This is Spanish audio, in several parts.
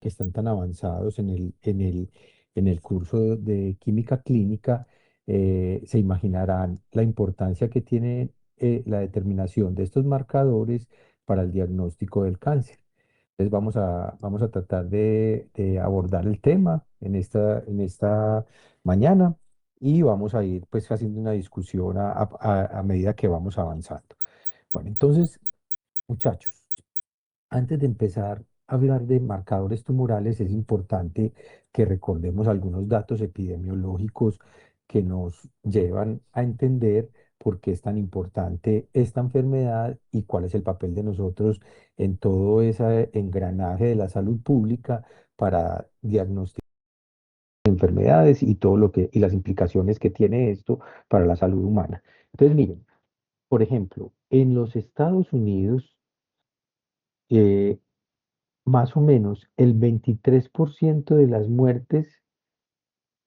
que están tan avanzados en el curso de química clínica, se imaginarán la importancia que tiene la determinación de estos marcadores para el diagnóstico del cáncer. Entonces vamos a tratar de abordar el tema en esta mañana y vamos a ir pues haciendo una discusión a medida que vamos avanzando. Bueno, entonces, muchachos, antes de empezar a hablar de marcadores tumorales, es importante que recordemos algunos datos epidemiológicos que nos llevan a entender por qué es tan importante esta enfermedad y cuál es el papel de nosotros en todo ese engranaje de la salud pública para diagnosticar enfermedades y todo lo que y las implicaciones que tiene esto para la salud humana. Entonces, miren, por ejemplo, en los Estados Unidos, eh, más o menos el 23% de las muertes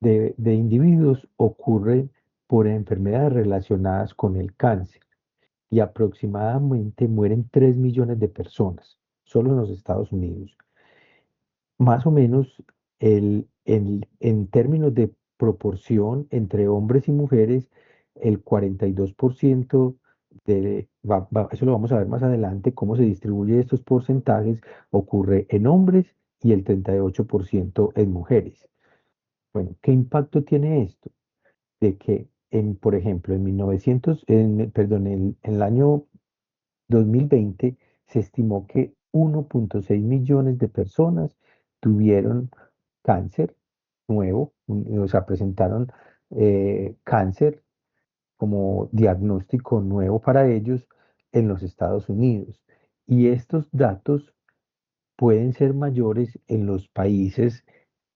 de individuos ocurren por enfermedades relacionadas con el cáncer y aproximadamente mueren 3 millones de personas, solo en los Estados Unidos. Más o menos en términos de proporción entre hombres y mujeres, el 42% eso lo vamos a ver más adelante, cómo se distribuye estos porcentajes, ocurre en hombres y el 38% en mujeres. Bueno, ¿qué impacto tiene esto? De que, por ejemplo, en 1900, perdón, en el año 2020 se estimó que 1,6 millones de personas tuvieron cáncer nuevo, o sea, presentaron cáncer como diagnóstico nuevo para ellos en los Estados Unidos. Y estos datos pueden ser mayores en los países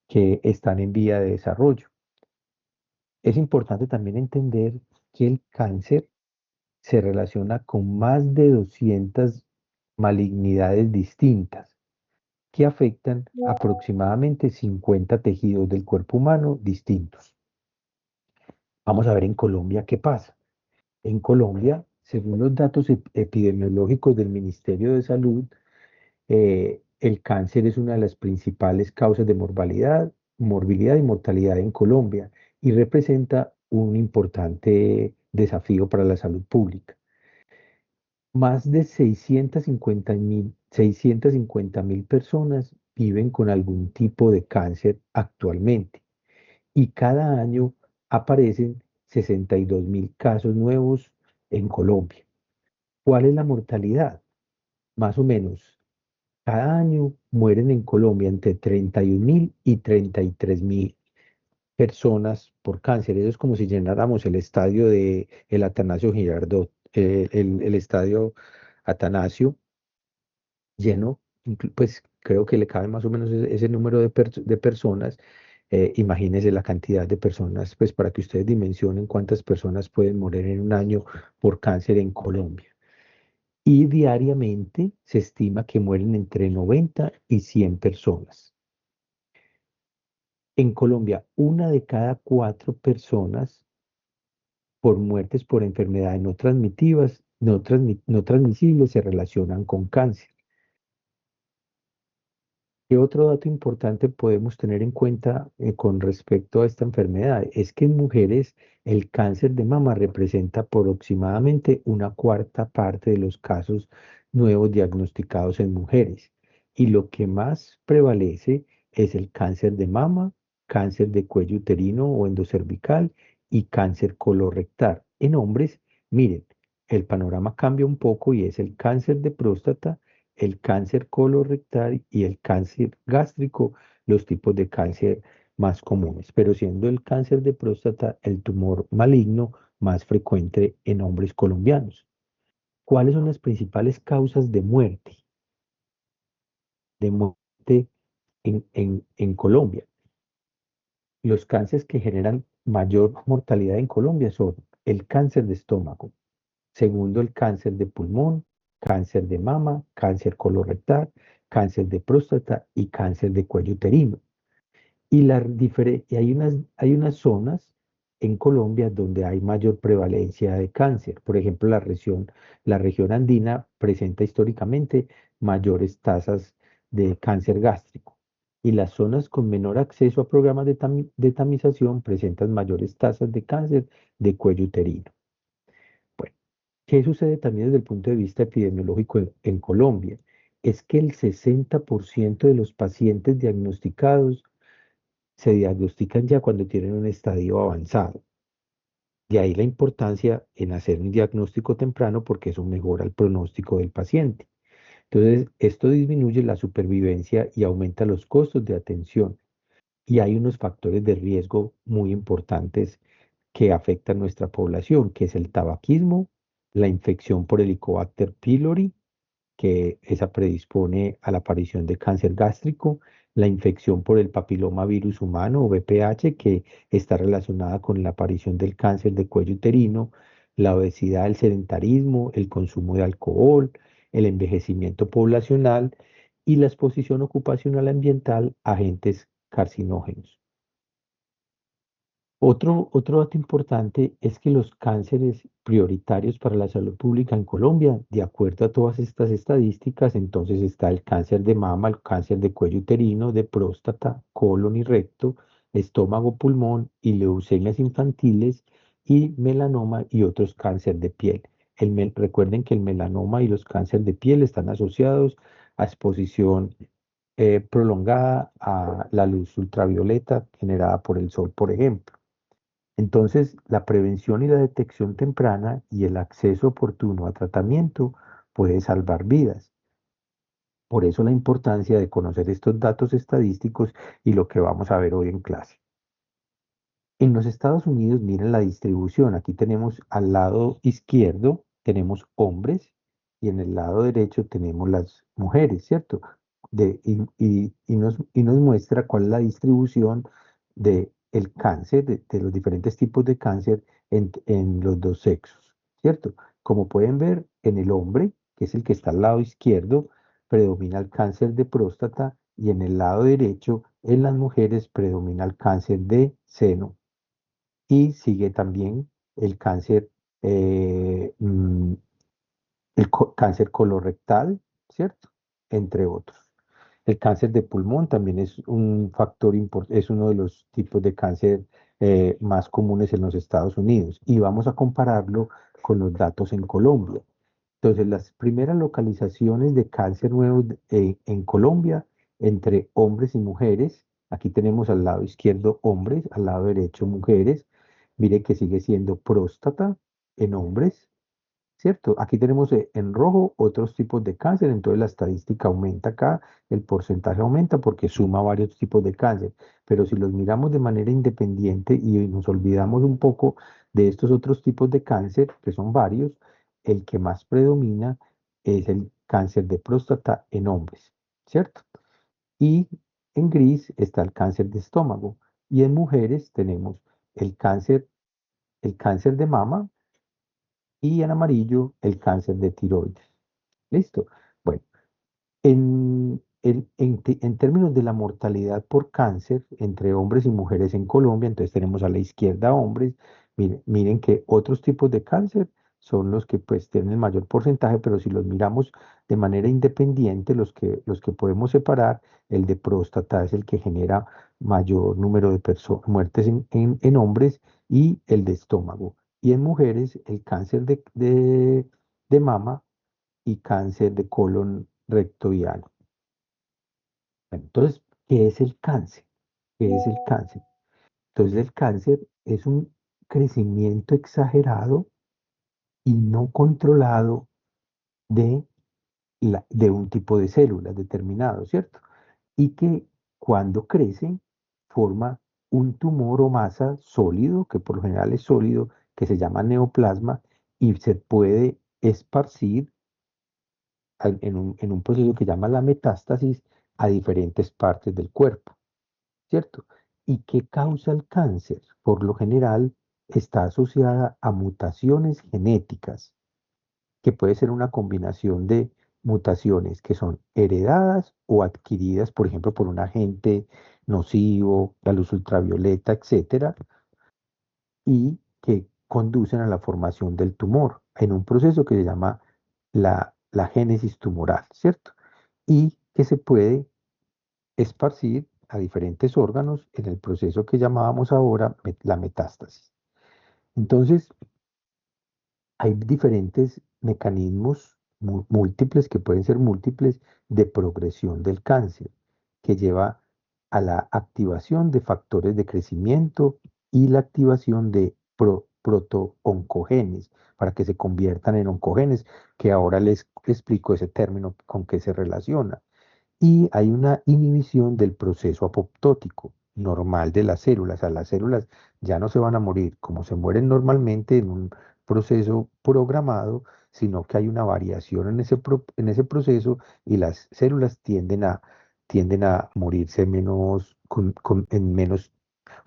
que están en vía de desarrollo. Es importante también entender que el cáncer se relaciona con más de 200 malignidades distintas que afectan aproximadamente 50 tejidos del cuerpo humano distintos. Vamos a ver en Colombia qué pasa. En Colombia, según los datos epidemiológicos del Ministerio de Salud, el cáncer es una de las principales causas de morbilidad y mortalidad en Colombia y representa un importante desafío para la salud pública. Más de 650.000 personas viven con algún tipo de cáncer actualmente y cada año aparecen 62.000 casos nuevos en Colombia. ¿Cuál es la mortalidad? Más o menos, cada año mueren en Colombia entre 31.000 y 33.000 personas por cáncer. Eso es como si llenáramos el estadio de el Atanasio Girardot, el estadio Atanasio lleno, pues creo que le cabe más o menos ese número de personas. Imagínense la cantidad de personas, pues para que ustedes dimensionen cuántas personas pueden morir en un año por cáncer en Colombia. Y diariamente se estima que mueren entre 90 y 100 personas. En Colombia, una de cada 4 personas por muertes por enfermedades no transmitidas, no transmisibles, se relacionan con cáncer. ¿Qué otro dato importante podemos tener en cuenta con respecto a esta enfermedad? Es que en mujeres el cáncer de mama representa aproximadamente una cuarta parte de los casos nuevos diagnosticados en mujeres. Y lo que más prevalece es el cáncer de mama, cáncer de cuello uterino o endocervical y cáncer colorectal. En hombres, miren, el panorama cambia un poco y es el cáncer de próstata, el cáncer colorectal y el cáncer gástrico, los tipos de cáncer más comunes, pero siendo el cáncer de próstata el tumor maligno más frecuente en hombres colombianos. ¿Cuáles son las principales causas de muerte en Colombia? Los cánceres que generan mayor mortalidad en Colombia son el cáncer de estómago, segundo el cáncer de pulmón, cáncer de mama, cáncer colorectal, cáncer de próstata y cáncer de cuello uterino. Y hay unas zonas en Colombia donde hay mayor prevalencia de cáncer. Por ejemplo, la región andina presenta históricamente mayores tasas de cáncer gástrico. y las zonas con menor acceso a programas de tamización presentan mayores tasas de cáncer de cuello uterino. Bueno, ¿qué sucede también desde el punto de vista epidemiológico en Colombia? Es que el 60% de los pacientes diagnosticados se diagnostican ya cuando tienen un estadio avanzado. De ahí la importancia en hacer un diagnóstico temprano porque eso mejora el pronóstico del paciente. Entonces, esto disminuye la supervivencia y aumenta los costos de atención. Y hay unos factores de riesgo muy importantes que afectan nuestra población, que es el tabaquismo, la infección por Helicobacter pylori, que esa predispone a la aparición de cáncer gástrico, la infección por el papiloma virus humano o VPH, que está relacionada con la aparición del cáncer de cuello uterino, la obesidad, el sedentarismo, el consumo de alcohol, el envejecimiento poblacional y la exposición ocupacional ambiental a agentes carcinógenos. Otro dato importante es que los cánceres prioritarios para la salud pública en Colombia, de acuerdo a todas estas estadísticas, entonces está el cáncer de mama, el cáncer de cuello uterino, de próstata, colon y recto, estómago, pulmón y leucemias infantiles y melanoma y otros cáncer de piel. Recuerden que el melanoma y los cánceres de piel están asociados a exposición prolongada a la luz ultravioleta generada por el sol, por ejemplo. Entonces, la prevención y la detección temprana y el acceso oportuno a tratamiento puede salvar vidas. Por eso la importancia de conocer estos datos estadísticos y lo que vamos a ver hoy en clase. En los Estados Unidos, miren la distribución. Aquí tenemos al lado izquierdo, tenemos hombres y en el lado derecho tenemos las mujeres, ¿cierto? Y nos muestra cuál es la distribución de el cáncer, de los diferentes tipos de cáncer en los dos sexos, ¿cierto? Como pueden ver, en el hombre, que es el que está al lado izquierdo, predomina el cáncer de próstata y en el lado derecho, en las mujeres, predomina el cáncer de seno y sigue también el cáncer, eh, mm, cáncer colorectal, ¿cierto? Entre otros. El cáncer de pulmón también es un factor importante, es uno de los tipos de cáncer más comunes en los Estados Unidos. Y vamos a compararlo con los datos en Colombia. Entonces, las primeras localizaciones de cáncer nuevos en Colombia entre hombres y mujeres, aquí tenemos al lado izquierdo hombres, al lado derecho mujeres. Mire que sigue siendo próstata en hombres, ¿cierto? Aquí tenemos en rojo otros tipos de cáncer, entonces la estadística aumenta acá, el porcentaje aumenta porque suma varios tipos de cáncer, pero si los miramos de manera independiente y nos olvidamos un poco de estos otros tipos de cáncer, que son varios, el que más predomina es el cáncer de próstata en hombres, ¿cierto? Y en gris está el cáncer de estómago y en mujeres tenemos el cáncer de mama y en amarillo el cáncer de tiroides. ¿Listo? Bueno, en términos de la mortalidad por cáncer entre hombres y mujeres en Colombia, entonces tenemos a la izquierda hombres, miren que otros tipos de cáncer son los que pues tienen el mayor porcentaje, pero si los miramos de manera independiente, los que podemos separar, el de próstata es el que genera mayor número de muertes en hombres y el de estómago. Y en mujeres, el cáncer de mama y cáncer de colon recto y ano. Bueno, entonces, ¿qué es el cáncer? ¿Qué es el cáncer? Entonces, el cáncer es un crecimiento exagerado y no controlado de, de un tipo de células determinado, ¿cierto? Y que cuando crece forma un tumor o masa sólido, que por lo general es sólido, que se llama neoplasma y se puede esparcir en un proceso que llama la metástasis a diferentes partes del cuerpo, ¿cierto? ¿Y qué causa el cáncer? Por lo general está asociada a mutaciones genéticas, que puede ser una combinación de mutaciones que son heredadas o adquiridas, por ejemplo, por un agente nocivo, la luz ultravioleta, etcétera, y que conducen a la formación del tumor en un proceso que se llama la génesis tumoral, ¿cierto? Y que se puede esparcir a diferentes órganos en el proceso que llamábamos ahora la metástasis. Entonces, hay diferentes mecanismos múltiples, que pueden ser múltiples, de progresión del cáncer, que lleva a la activación de factores de crecimiento y la activación de protooncogenes para que se conviertan en oncogenes, que ahora les explico ese término con qué se relaciona. Y hay una inhibición del proceso apoptótico normal de las células. O sea, las células ya no se van a morir como se mueren normalmente en un proceso programado, sino que hay una variación en en ese proceso y las células tienden a morirse menos, en menos,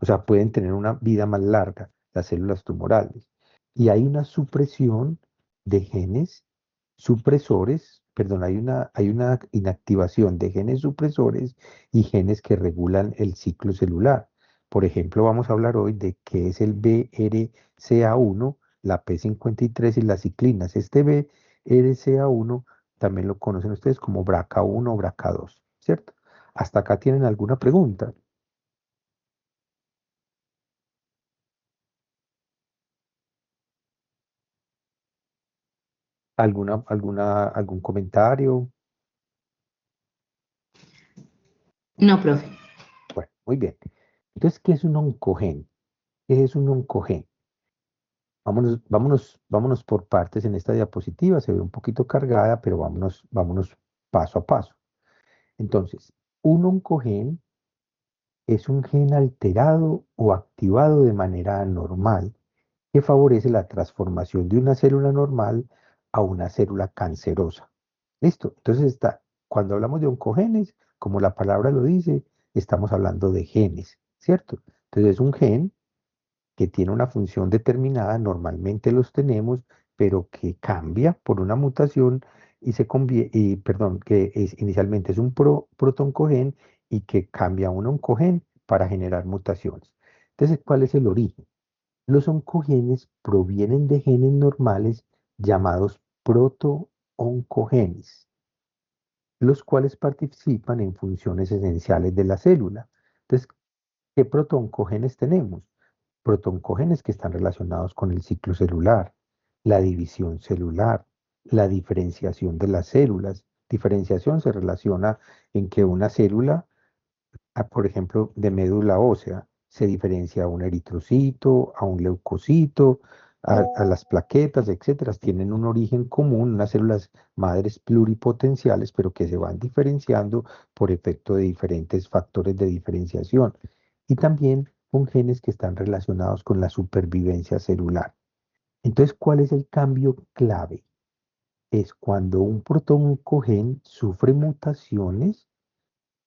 o sea, pueden tener una vida más larga, las células tumorales. Y hay una supresión de genes supresores, perdón, hay una inactivación de genes supresores y genes que regulan el ciclo celular. Por ejemplo, vamos a hablar hoy de qué es el BRCA1, la P53 y las ciclinas. Este BRCA1 también lo conocen ustedes como BRCA1 o BRCA2, ¿cierto? Hasta acá tienen alguna pregunta, algún comentario. No, profe. Bueno, muy bien. Entonces, ¿qué es un oncogen? ¿Qué es un oncogen? Vámonos por partes en esta diapositiva. Se ve un poquito cargada, pero vámonos paso a paso. Entonces, un oncogen es un gen alterado o activado de manera anormal que favorece la transformación de una célula normal a una célula cancerosa. ¿Listo? Entonces cuando hablamos de oncogenes, como la palabra lo dice, estamos hablando de genes, ¿cierto? Entonces es un gen que tiene una función determinada, normalmente los tenemos, pero que cambia por una mutación y perdón, inicialmente es un protoncogen y que cambia a un oncogen para generar mutaciones. Entonces, ¿cuál es el origen? Los oncogenes provienen de genes normales llamados protooncogenes, los cuales participan en funciones esenciales de la célula. Entonces, ¿qué protooncogenes tenemos? Protooncogenes que están relacionados con el ciclo celular, la división celular, la diferenciación de las células. Diferenciación se relaciona en que una célula, por ejemplo, de médula ósea, se diferencia a un eritrocito, a un leucocito, a las plaquetas, etcétera. Tienen un origen común, unas células madres pluripotenciales, pero que se van diferenciando por efecto de diferentes factores de diferenciación. Y también con genes que están relacionados con la supervivencia celular. Entonces, ¿cuál es el cambio clave? Es cuando un protoncogen sufre mutaciones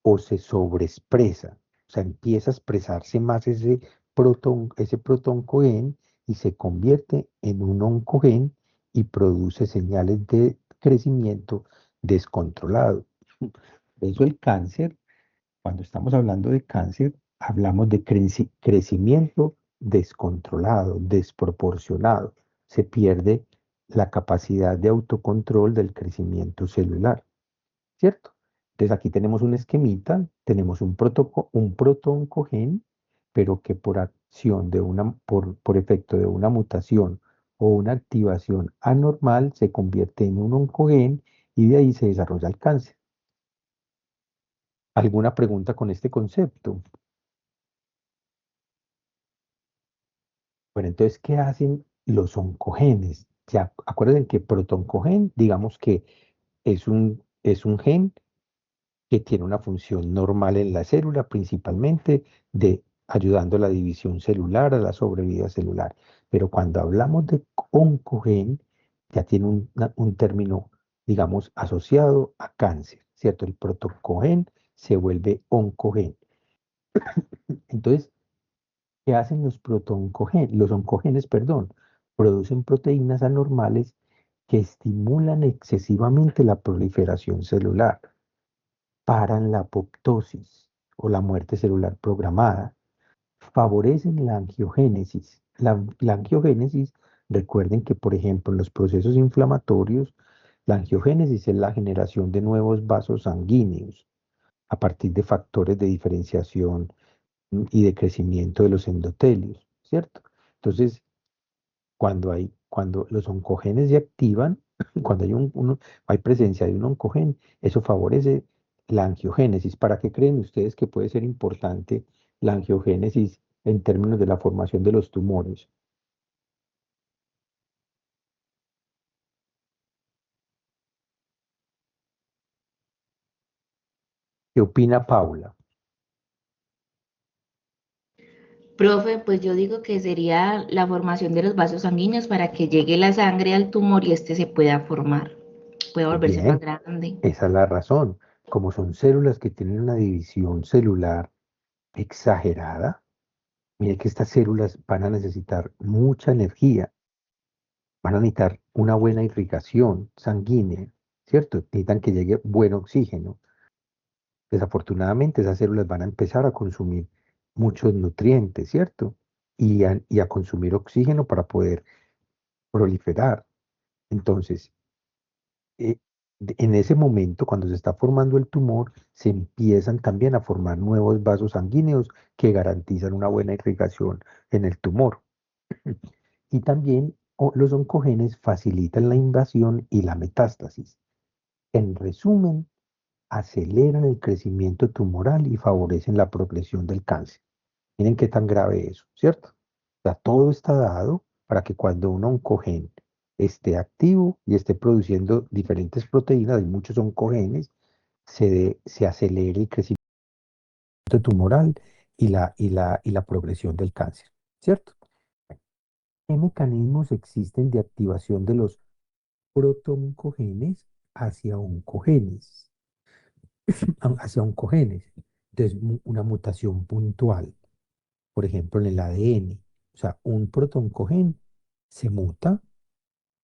o se sobreexpresa, o sea, empieza a expresarse más ese protoncogen y se convierte en un oncogen y produce señales de crecimiento descontrolado. Por eso el cáncer, cuando estamos hablando de cáncer, hablamos de crecimiento descontrolado, desproporcionado. Se pierde la capacidad de autocontrol del crecimiento celular. ¿Cierto? Entonces aquí tenemos un esquemita, tenemos un protooncogen, pero que por acción por efecto de una mutación o una activación anormal se convierte en un oncogen y de ahí se desarrolla el cáncer. ¿Alguna pregunta con este concepto? Bueno, entonces, ¿qué hacen los oncogenes? Ya, acuérdense que protooncogen, digamos que es un gen que tiene una función normal en la célula, principalmente de ayudando a la división celular, a la sobrevida celular. Pero cuando hablamos de oncogen, ya tiene un término, digamos, asociado a cáncer, ¿cierto? El protocogen se vuelve oncogen. Entonces, ¿qué hacen los protooncogenes? Los oncogenes, perdón, producen proteínas anormales que estimulan excesivamente la proliferación celular, paran la apoptosis o la muerte celular programada, favorecen la angiogénesis. La angiogénesis, recuerden que, por ejemplo, en los procesos inflamatorios, la angiogénesis es la generación de nuevos vasos sanguíneos. a partir de factores de diferenciación y de crecimiento de los endotelios, ¿cierto? Entonces, cuando los oncogenes se activan, cuando hay presencia de un oncogen, eso favorece la angiogénesis. ¿Para qué creen ustedes que puede ser importante la angiogénesis en términos de la formación de los tumores? ¿Qué opina Paula? Profe, pues yo digo que sería la formación de los vasos sanguíneos para que llegue la sangre al tumor y este se pueda formar, pueda Muy volverse más bien, grande. esa es la razón. Como son células que tienen una división celular exagerada, mire que estas células van a necesitar mucha energía, van a necesitar una buena irrigación sanguínea, ¿cierto? Necesitan que llegue buen oxígeno. Desafortunadamente, esas células van a empezar a consumir muchos nutrientes, ¿cierto? Y a consumir oxígeno para poder proliferar. Entonces, en ese momento, cuando se está formando el tumor, se empiezan también a formar nuevos vasos sanguíneos que garantizan una buena irrigación en el tumor. Y también los oncogenes facilitan la invasión y la metástasis. En resumen, aceleran el crecimiento tumoral y favorecen la progresión del cáncer. Miren qué tan grave es eso, ¿cierto? O sea, todo está dado para que cuando un oncogen esté activo y esté produciendo diferentes proteínas, hay muchos oncogenes, se acelere el crecimiento tumoral y la progresión del cáncer, ¿cierto? ¿Qué mecanismos existen de activación de los protoncogenes hacia oncogenes? Hacia oncogenes. Entonces, una mutación puntual, por ejemplo, en el ADN. O sea, un protoncogen se muta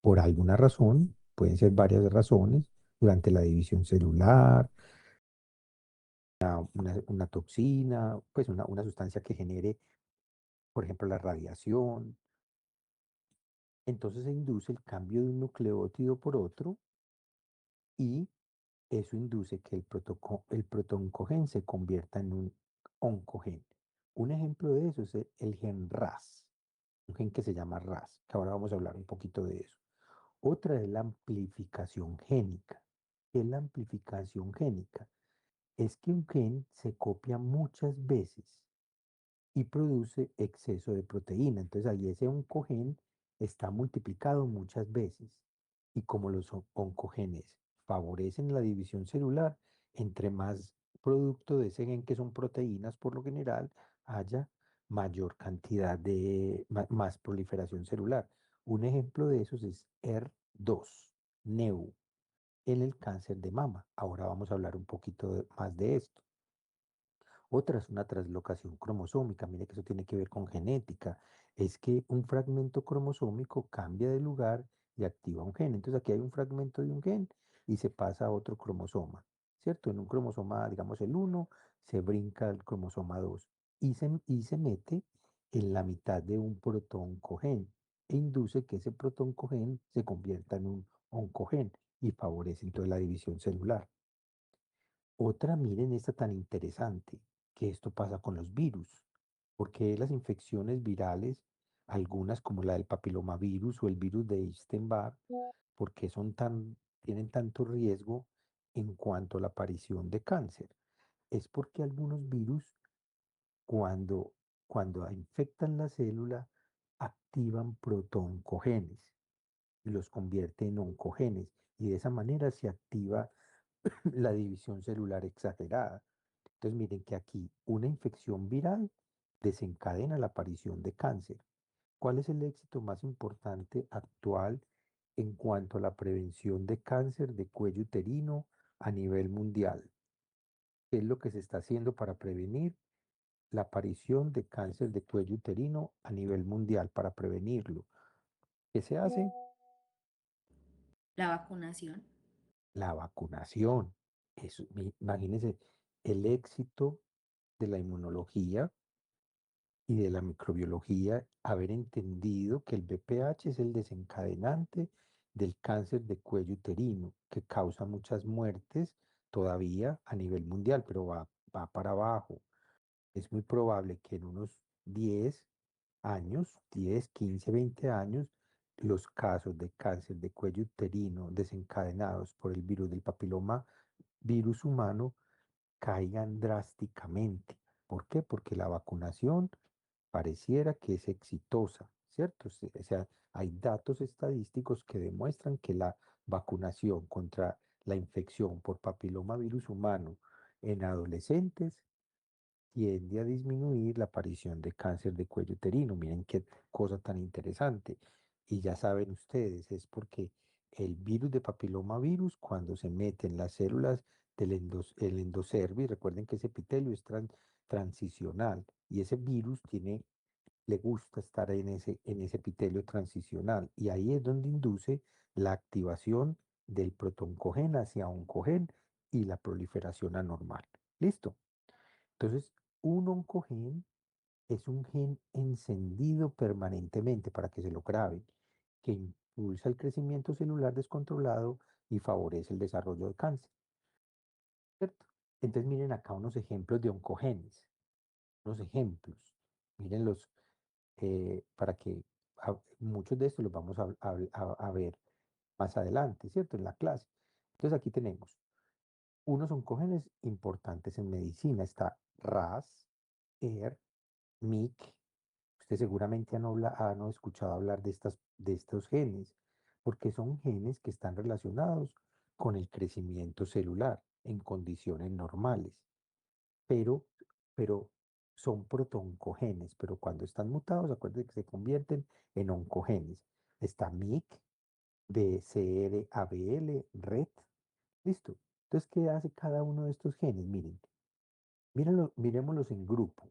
por alguna razón, pueden ser varias razones, durante la división celular, una toxina, pues una sustancia que genere, por ejemplo, la radiación. Entonces se induce el cambio de un nucleótido por otro y eso induce que el protoncogen se convierta en un oncogen. Un ejemplo de eso es el gen RAS, un gen que se llama RAS, que ahora vamos a hablar un poquito de eso. Otra es la amplificación génica. ¿Qué es la amplificación génica? Es que un gen se copia muchas veces y produce exceso de proteína. Entonces ahí ese oncogen está multiplicado muchas veces. Y como los oncogenes favorecen la división celular, entre más producto de ese gen, que son proteínas por lo general, haya mayor cantidad de, más proliferación celular. Un ejemplo de esos es ER2, NEU, en el cáncer de mama. Ahora vamos a hablar un poquito más de esto. Otra es una translocación cromosómica. Mire que eso tiene que ver con genética. Es que un fragmento cromosómico cambia de lugar y activa un gen. Entonces aquí hay un fragmento de un gen y se pasa a otro cromosoma, ¿cierto? En un cromosoma, digamos el 1, se brinca al cromosoma 2 y se mete en la mitad de un protoncogen e induce que ese protoncogen se convierta en un oncogen y favorece entonces la división celular. Otra, miren esta tan interesante, que esto pasa con los virus, porque las infecciones virales, algunas como la del papilomavirus o el virus de Epstein-Barr, porque tienen tanto riesgo en cuanto a la aparición de cáncer? Es porque algunos virus, cuando, cuando infectan la célula, activan protoncogenes y los convierte en oncogenes, y de esa manera se activa la división celular exagerada. Entonces miren que aquí una infección viral desencadena la aparición de cáncer. ¿Cuál es el éxito más importante actual en cuanto a la prevención de cáncer de cuello uterino a nivel mundial? ¿Qué es lo que se está haciendo para prevenir la aparición de cáncer de cuello uterino a nivel mundial, para prevenirlo? ¿Qué se hace? La vacunación. La vacunación. Imagínense el éxito de la inmunología y de la microbiología, haber entendido que el BPH es el desencadenante del cáncer de cuello uterino, que causa muchas muertes todavía a nivel mundial, pero va para abajo. Es muy probable que en unos 10 años, 10, 15, 20 años, los casos de cáncer de cuello uterino desencadenados por el virus del papiloma virus humano caigan drásticamente. ¿Por qué? Porque la vacunación pareciera que es exitosa, ¿cierto? O sea, hay datos estadísticos que demuestran que la vacunación contra la infección por papilomavirus humano en adolescentes tiende a disminuir la aparición de cáncer de cuello uterino. Miren qué cosa tan interesante. Y ya saben ustedes, es porque el virus de papilomavirus, cuando se mete en las células el endocervi, recuerden que ese epitelio es transicional y ese virus le gusta estar en ese epitelio transicional y ahí es donde induce la activación del protoncogen hacia oncogen y la proliferación anormal. ¿Listo? Entonces, un oncogen es un gen encendido permanentemente para que se lo graben, que impulsa el crecimiento celular descontrolado y favorece el desarrollo de cáncer, ¿cierto? Entonces, miren acá unos ejemplos de oncogenes, unos ejemplos. Mírenlos para que muchos de estos los vamos a ver más adelante, ¿cierto? En la clase. Entonces, aquí tenemos unos oncogenes importantes en medicina. Está RAS, ER, MYC. Usted seguramente han escuchado hablar de estos genes, porque son genes que están relacionados con el crecimiento celular en condiciones normales, pero, pero son protoncogenes, pero cuando están mutados, acuérdense que se convierten en oncogenes. Está MYC, BCR-ABL, RET, listo. Entonces, ¿qué hace cada uno de estos genes? Miren, miremoslos en grupo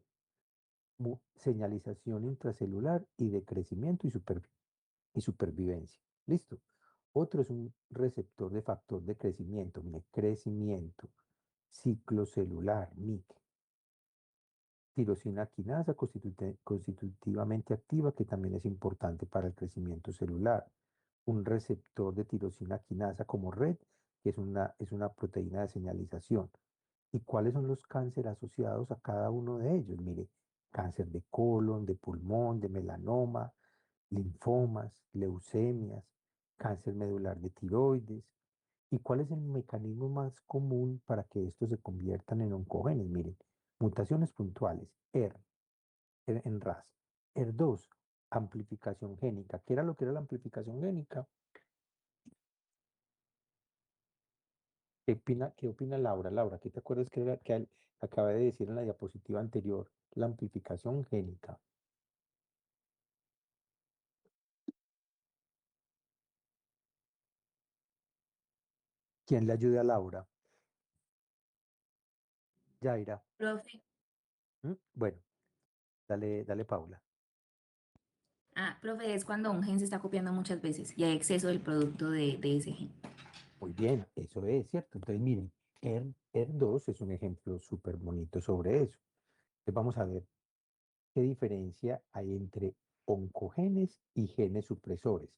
señalización intracelular y de crecimiento y supervivencia. ¿Listo? Otro es un receptor de factor de crecimiento, mire, crecimiento, ciclo celular, MIC, tirosina quinasa constitutivamente activa, que también es importante para el crecimiento celular. Un receptor de tirosina quinasa como red, que es una proteína de señalización. ¿Y cuáles son los cánceres asociados a cada uno de ellos? Mire, cáncer de colon, de pulmón, de melanoma, linfomas, leucemias, cáncer medular de tiroides. ¿Y cuál es el mecanismo más común para que estos se conviertan en oncogenes? Miren, mutaciones puntuales, en RAS. ER2, amplificación génica. ¿Qué era lo que era la amplificación génica? ¿Qué opina Laura? Laura, ¿qué te acuerdas que acabé de decir en la diapositiva anterior? La amplificación génica. ¿Quién le ayude a Laura? Yaira. Profe, Bueno, dale, dale, Paula. profe, es cuando un gen se está copiando muchas veces y hay exceso del producto de ese gen. Muy bien, eso es cierto. Entonces, miren, ER2 es un ejemplo súper bonito sobre eso. Entonces, vamos a ver qué diferencia hay entre oncogenes y genes supresores.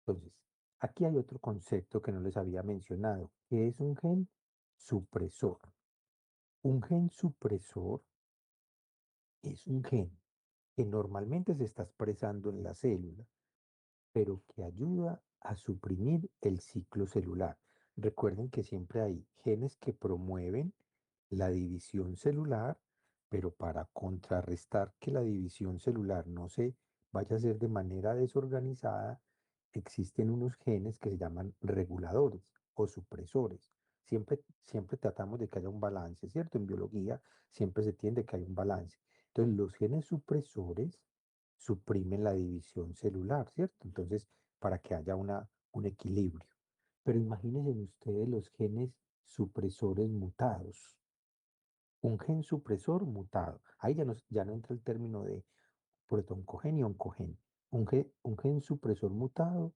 Entonces, aquí hay otro concepto que no les había mencionado, que es un gen supresor. Un gen supresor es un gen que normalmente se está expresando en la célula, pero que ayuda a suprimir el ciclo celular. Recuerden que siempre hay genes que promueven la división celular, pero para contrarrestar que la división celular no se vaya a hacer de manera desorganizada, existen unos genes que se llaman reguladores o supresores. Siempre tratamos de que haya un balance, ¿cierto? En biología siempre se tiende que haya un balance. Entonces, los genes supresores suprimen la división celular, ¿cierto? Entonces, para que haya un equilibrio. Pero imagínense ustedes los genes supresores mutados. Un gen supresor mutado. Ahí ya no entra el término de protoncogen y oncogen. Un gen supresor mutado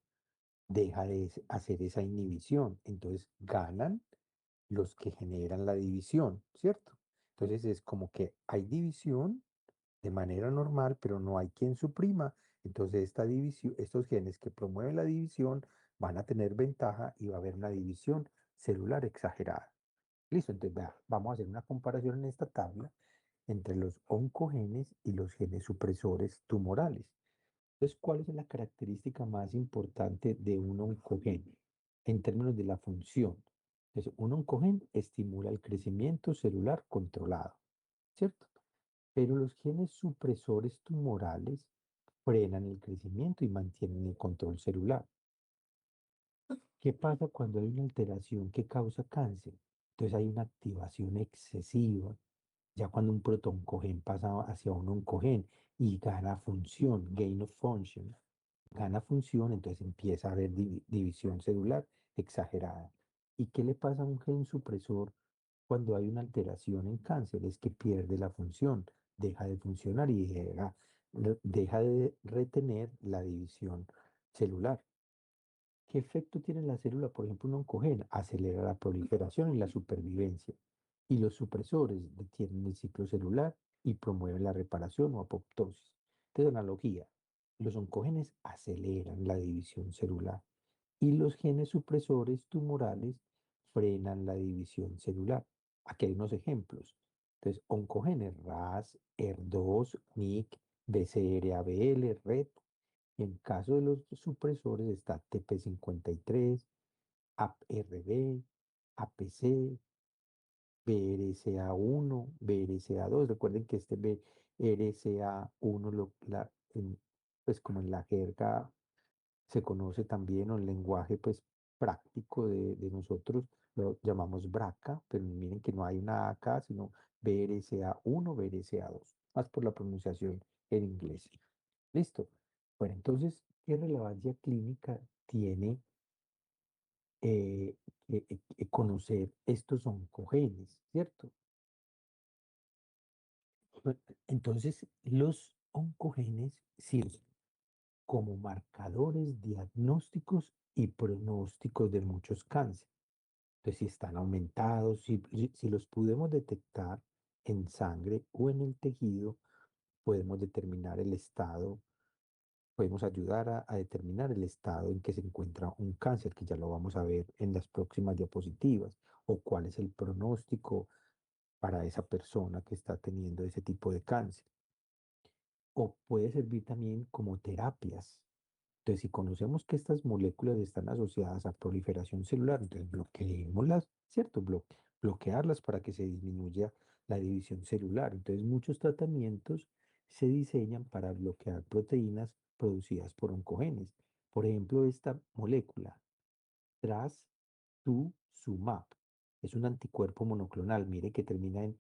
deja de hacer esa inhibición. Entonces ganan los que generan la división, ¿cierto? Entonces es como que hay división de manera normal, pero no hay quien suprima. Entonces esta división, estos genes que promueven la división van a tener ventaja y va a haber una división celular exagerada. Listo, entonces vea, vamos a hacer una comparación en esta tabla entre los oncogenes y los genes supresores tumorales. Entonces, ¿cuál es la característica más importante de un oncogene en términos de la función? Entonces, un oncogen estimula el crecimiento celular controlado, ¿cierto? Pero los genes supresores tumorales frenan el crecimiento y mantienen el control celular. ¿Qué pasa cuando hay una alteración que causa cáncer? Entonces hay una activación excesiva, ya cuando un protoncogen pasa hacia un oncogen y gana función, gain of function, gana función, entonces empieza a haber división celular exagerada. ¿Y qué le pasa a un gen supresor cuando hay una alteración en cáncer? Es que pierde la función, deja de funcionar y deja de retener la división celular. ¿Qué efecto tiene en la célula, por ejemplo, un oncogén? Acelera la proliferación y la supervivencia. Y los supresores detienen el ciclo celular y promueven la reparación o apoptosis. Entonces, analogía, los oncogenes aceleran la división celular y los genes supresores tumorales frenan la división celular. Aquí hay unos ejemplos. Entonces, oncogenes RAS, ER2, MYC, BCR-ABL, RET. En caso de los supresores está TP53, APRB, APC, BRCA1, BRCA2. Recuerden que este BRCA1, pues como en la jerga se conoce también, o el lenguaje pues práctico de nosotros, lo llamamos BRCA, pero miren que no hay una A acá, sino BRCA1, BRCA2, más por la pronunciación en inglés. Listo. Bueno, entonces, ¿qué relevancia clínica tiene eh, conocer estos oncogenes, cierto? Bueno, entonces, los oncogenes sirven como marcadores diagnósticos y pronósticos de muchos cánceres. Entonces, si están aumentados, si los podemos detectar en sangre o en el tejido, podemos determinar el estado, podemos ayudar a determinar el estado en que se encuentra un cáncer, que ya lo vamos a ver en las próximas diapositivas, o cuál es el pronóstico para esa persona que está teniendo ese tipo de cáncer. O puede servir también como terapias. Entonces, si conocemos que estas moléculas están asociadas a proliferación celular, entonces bloqueémoslas, ¿cierto? Bloquearlas para que se disminuya la división celular. Entonces, muchos tratamientos se diseñan para bloquear proteínas producidas por oncogenes. Por ejemplo, esta molécula, trastuzumab, es un anticuerpo monoclonal. Mire que termina en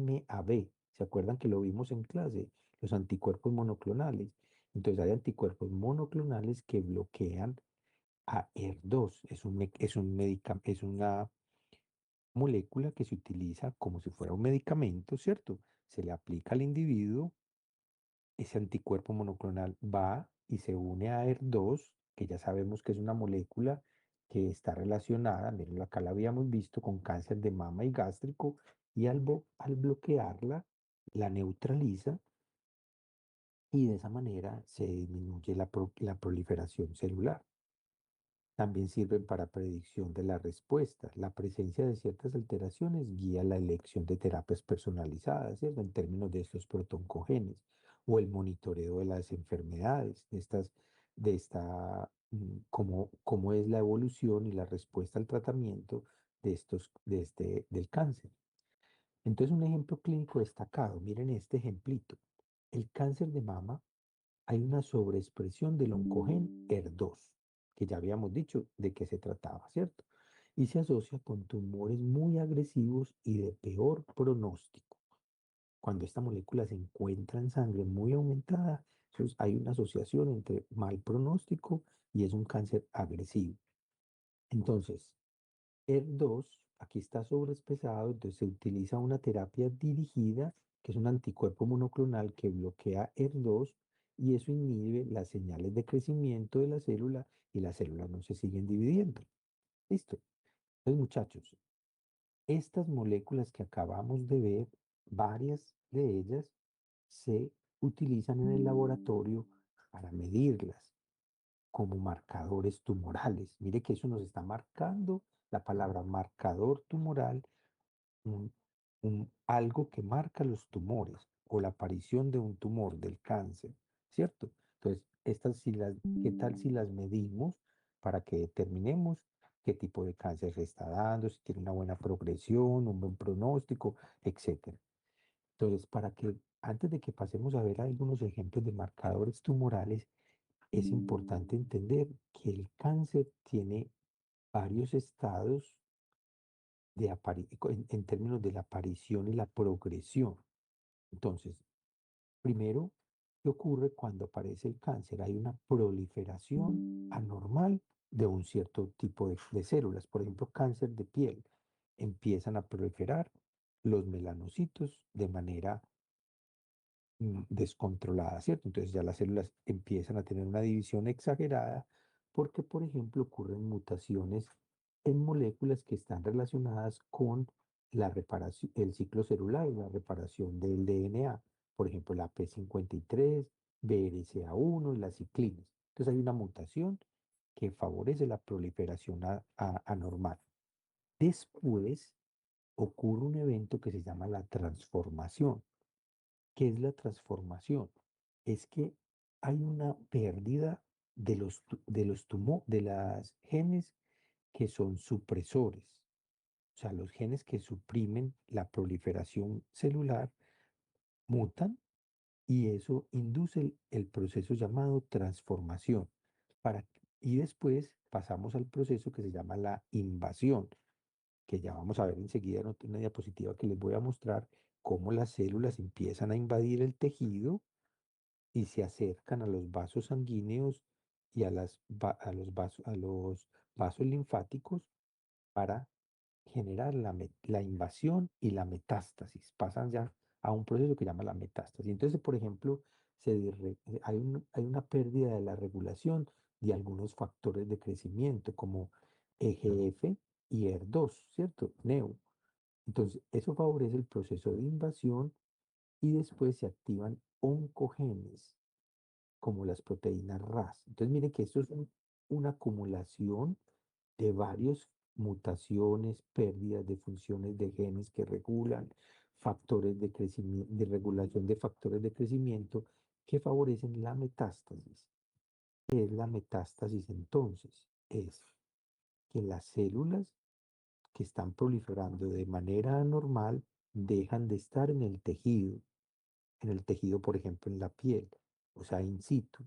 MAB. ¿Se acuerdan que lo vimos en clase? Los anticuerpos monoclonales. Entonces hay anticuerpos monoclonales que bloquean a ER2. Es una molécula que se utiliza como si fuera un medicamento, ¿cierto? Se le aplica al individuo, ese anticuerpo monoclonal va y se une a ER2, que ya sabemos que es una molécula que está relacionada, miren, acá la habíamos visto con cáncer de mama y gástrico, y al bloquearla, la neutraliza y de esa manera se disminuye la proliferación celular. También sirven para predicción de la respuesta. La presencia de ciertas alteraciones guía la elección de terapias personalizadas, ¿cierto? En términos de estos protoncogenes o el monitoreo de las enfermedades, cómo es la evolución y la respuesta al tratamiento del cáncer. Entonces, un ejemplo clínico destacado, miren este ejemplito. El cáncer de mama, hay una sobreexpresión del oncogen ER2, que ya habíamos dicho de qué se trataba, ¿cierto? Y se asocia con tumores muy agresivos y de peor pronóstico. Cuando esta molécula se encuentra en sangre muy aumentada, entonces hay una asociación entre mal pronóstico y es un cáncer agresivo. Entonces, ER2, aquí está sobreexpresado, entonces se utiliza una terapia dirigida, que es un anticuerpo monoclonal que bloquea ER2 y eso inhibe las señales de crecimiento de la célula y las células no se siguen dividiendo. Listo. Entonces, muchachos, estas moléculas que acabamos de ver, varias de ellas se utilizan en el laboratorio para medirlas como marcadores tumorales. Mire que eso nos está marcando la palabra marcador tumoral un, algo que marca los tumores o la aparición de un tumor del cáncer, ¿cierto? Entonces, estas si las, ¿qué tal si las medimos para que determinemos qué tipo de cáncer se está dando, si tiene una buena progresión, un buen pronóstico, etcétera? Entonces, para que antes de que pasemos a ver algunos ejemplos de marcadores tumorales, es importante entender que el cáncer tiene varios estados en términos de la aparición y la progresión. Entonces, primero, ¿qué ocurre cuando aparece el cáncer? Hay una proliferación anormal de un cierto tipo de células. Por ejemplo, cáncer de piel. Empiezan a proliferar los melanocitos de manera descontrolada, ¿cierto? Entonces ya las células empiezan a tener una división exagerada porque, por ejemplo, ocurren mutaciones en moléculas que están relacionadas con la reparación, el ciclo celular y la reparación del DNA. Por ejemplo, la P53, BRCA1 y las ciclinas. Entonces hay una mutación que favorece la proliferación anormal. Después ocurre un evento que se llama la transformación. ¿Qué es la transformación? Es que hay una pérdida de las genes que son supresores, o sea, los genes que suprimen la proliferación celular mutan y eso induce el proceso llamado transformación. Y después pasamos al proceso que se llama la invasión, que ya vamos a ver enseguida en una diapositiva que les voy a mostrar cómo las células empiezan a invadir el tejido y se acercan a los vasos sanguíneos y a los vasos linfáticos para generar la invasión y la metástasis. Pasan ya a un proceso que llama la metástasis. Entonces, por ejemplo, hay una pérdida de la regulación de algunos factores de crecimiento como EGF y ER2, ¿cierto? NEO. Entonces, eso favorece el proceso de invasión y después se activan oncogenes como las proteínas RAS. Entonces, miren que esto es una acumulación de varias mutaciones, pérdidas de funciones de genes que regulan factores de crecimiento, de regulación de factores de crecimiento que favorecen la metástasis. ¿Qué es la metástasis entonces? Es que las células que están proliferando de manera anormal dejan de estar en el tejido, por ejemplo, en la piel, o sea, in situ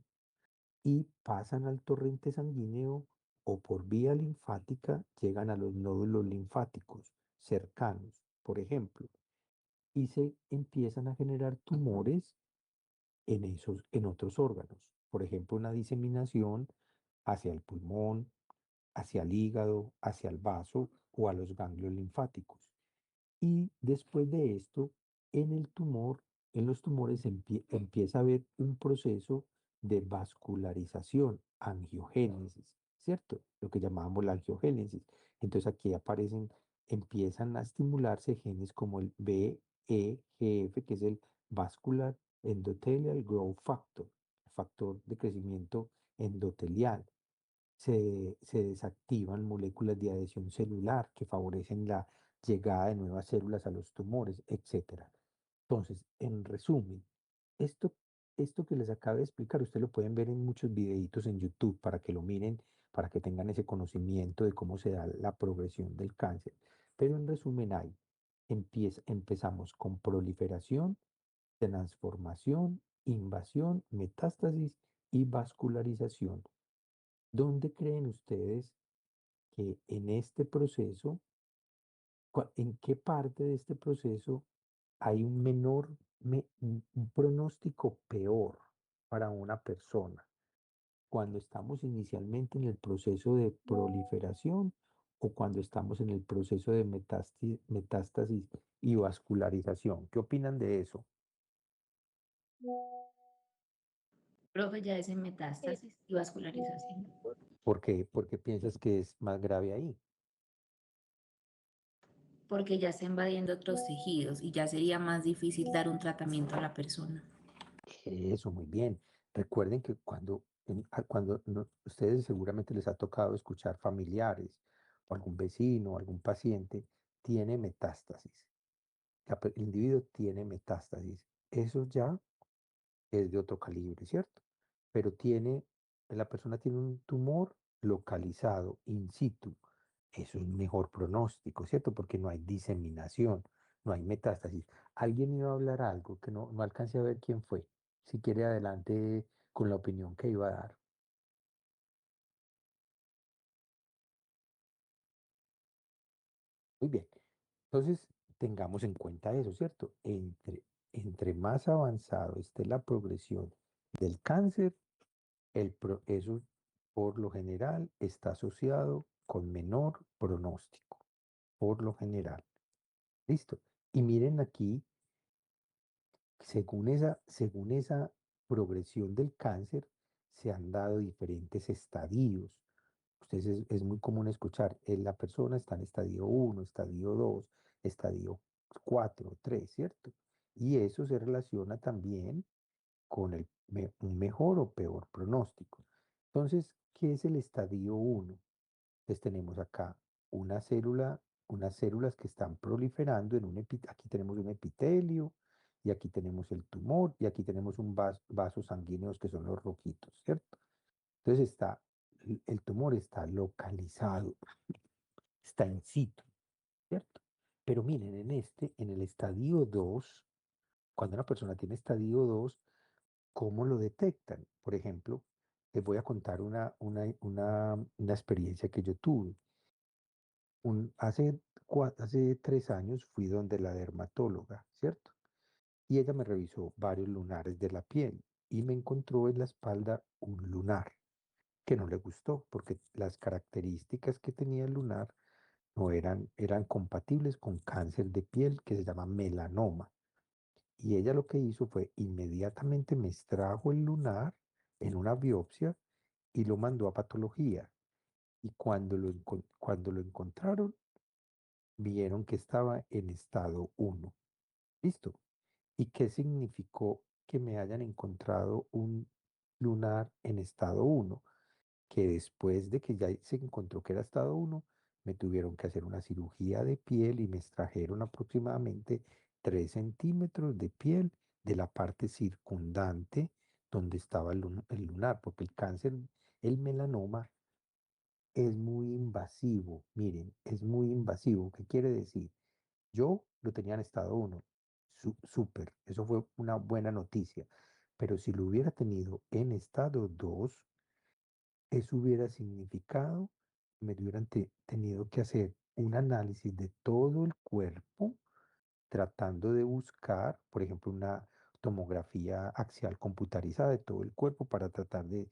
y pasan al torrente sanguíneo o por vía linfática llegan a los nódulos linfáticos cercanos, por ejemplo, y se empiezan a generar tumores en otros órganos. Por ejemplo, una diseminación hacia el pulmón, hacia el hígado, hacia el vaso o a los ganglios linfáticos. Y después de esto, en el tumor, en los tumores empieza a haber un proceso de vascularización, angiogénesis, ¿cierto? Lo que llamábamos la angiogénesis. Entonces aquí empiezan a estimularse genes como el VEGF, que es el Vascular Endothelial Growth Factor, factor de crecimiento endotelial. Se desactivan moléculas de adhesión celular que favorecen la llegada de nuevas células a los tumores, etcétera. Entonces, en resumen, esto, esto que les acabo de explicar, ustedes lo pueden ver en muchos videitos en YouTube para que lo miren, para que tengan ese conocimiento de cómo se da la progresión del cáncer. Pero en resumen empezamos con proliferación, transformación, invasión, metástasis y vascularización. ¿Dónde creen ustedes que en este proceso, en qué parte de este proceso hay un pronóstico peor para una persona? ¿Cuando estamos inicialmente en el proceso de proliferación o cuando estamos en el proceso de metástasis y vascularización? ¿Qué opinan de eso? Profe, ya es en metástasis y vascularización, ¿Por qué? Porque piensas que es más grave ahí. porque ya está invadiendo otros tejidos y ya sería más difícil dar un tratamiento a la persona. Eso, muy bien. Recuerden que ustedes seguramente les ha tocado escuchar familiares o algún vecino o algún paciente tiene metástasis. el individuo tiene metástasis. Eso ya es de otro calibre, ¿cierto? Pero la persona tiene un tumor localizado in situ. Eso es mejor pronóstico, ¿cierto? Porque no hay diseminación, no hay metástasis. Alguien iba a hablar algo que no alcancé a ver quién fue. Si quiere, adelante con la opinión que iba a dar. Muy bien. Entonces, tengamos en cuenta eso, ¿cierto? Entre más avanzado esté la progresión del cáncer, eso por lo general está asociado con menor pronóstico, por lo general. Listo. Y miren aquí, según esa progresión del cáncer, se han dado diferentes estadios. Ustedes es muy común escuchar, la persona está en estadio uno, estadio 2, estadio 4, 3, ¿cierto? Y eso se relaciona también con un mejor o peor pronóstico. Entonces, ¿qué es el estadio uno? Entonces tenemos acá unas células que están proliferando aquí tenemos un epitelio, y aquí tenemos el tumor, y aquí tenemos un vasos sanguíneos que son los rojitos, ¿cierto? Entonces el tumor está localizado, está in situ, ¿cierto? Pero miren, en el estadio 2, cuando una persona tiene estadio 2, ¿cómo lo detectan? Por ejemplo, les voy a contar una experiencia que yo tuve. Hace 3 años fui donde la dermatóloga, ¿cierto? Y ella me revisó varios lunares de la piel y me encontró en la espalda un lunar que no le gustó porque las características que tenía el lunar no eran compatibles con cáncer de piel que se llama melanoma. Y ella lo que hizo fue inmediatamente me extrajo el lunar en una biopsia y lo mandó a patología. Y cuando lo encontraron, vieron que estaba en estado uno. ¿Listo? ¿Y qué significó que me hayan encontrado un lunar en estado uno? Que después de que ya se encontró que era estado uno, me tuvieron que hacer una cirugía de piel y me extrajeron aproximadamente 3 centímetros de piel de la parte circundante donde estaba el lunar, porque el cáncer, el melanoma, es muy invasivo. Miren, es muy invasivo. ¿Qué quiere decir? Yo lo tenía en estado uno, súper, eso fue una buena noticia. Pero si lo hubiera tenido en estado 2, eso hubiera significado, me hubieran tenido que hacer un análisis de todo el cuerpo tratando de buscar, por ejemplo, una tomografía axial computarizada de todo el cuerpo para tratar de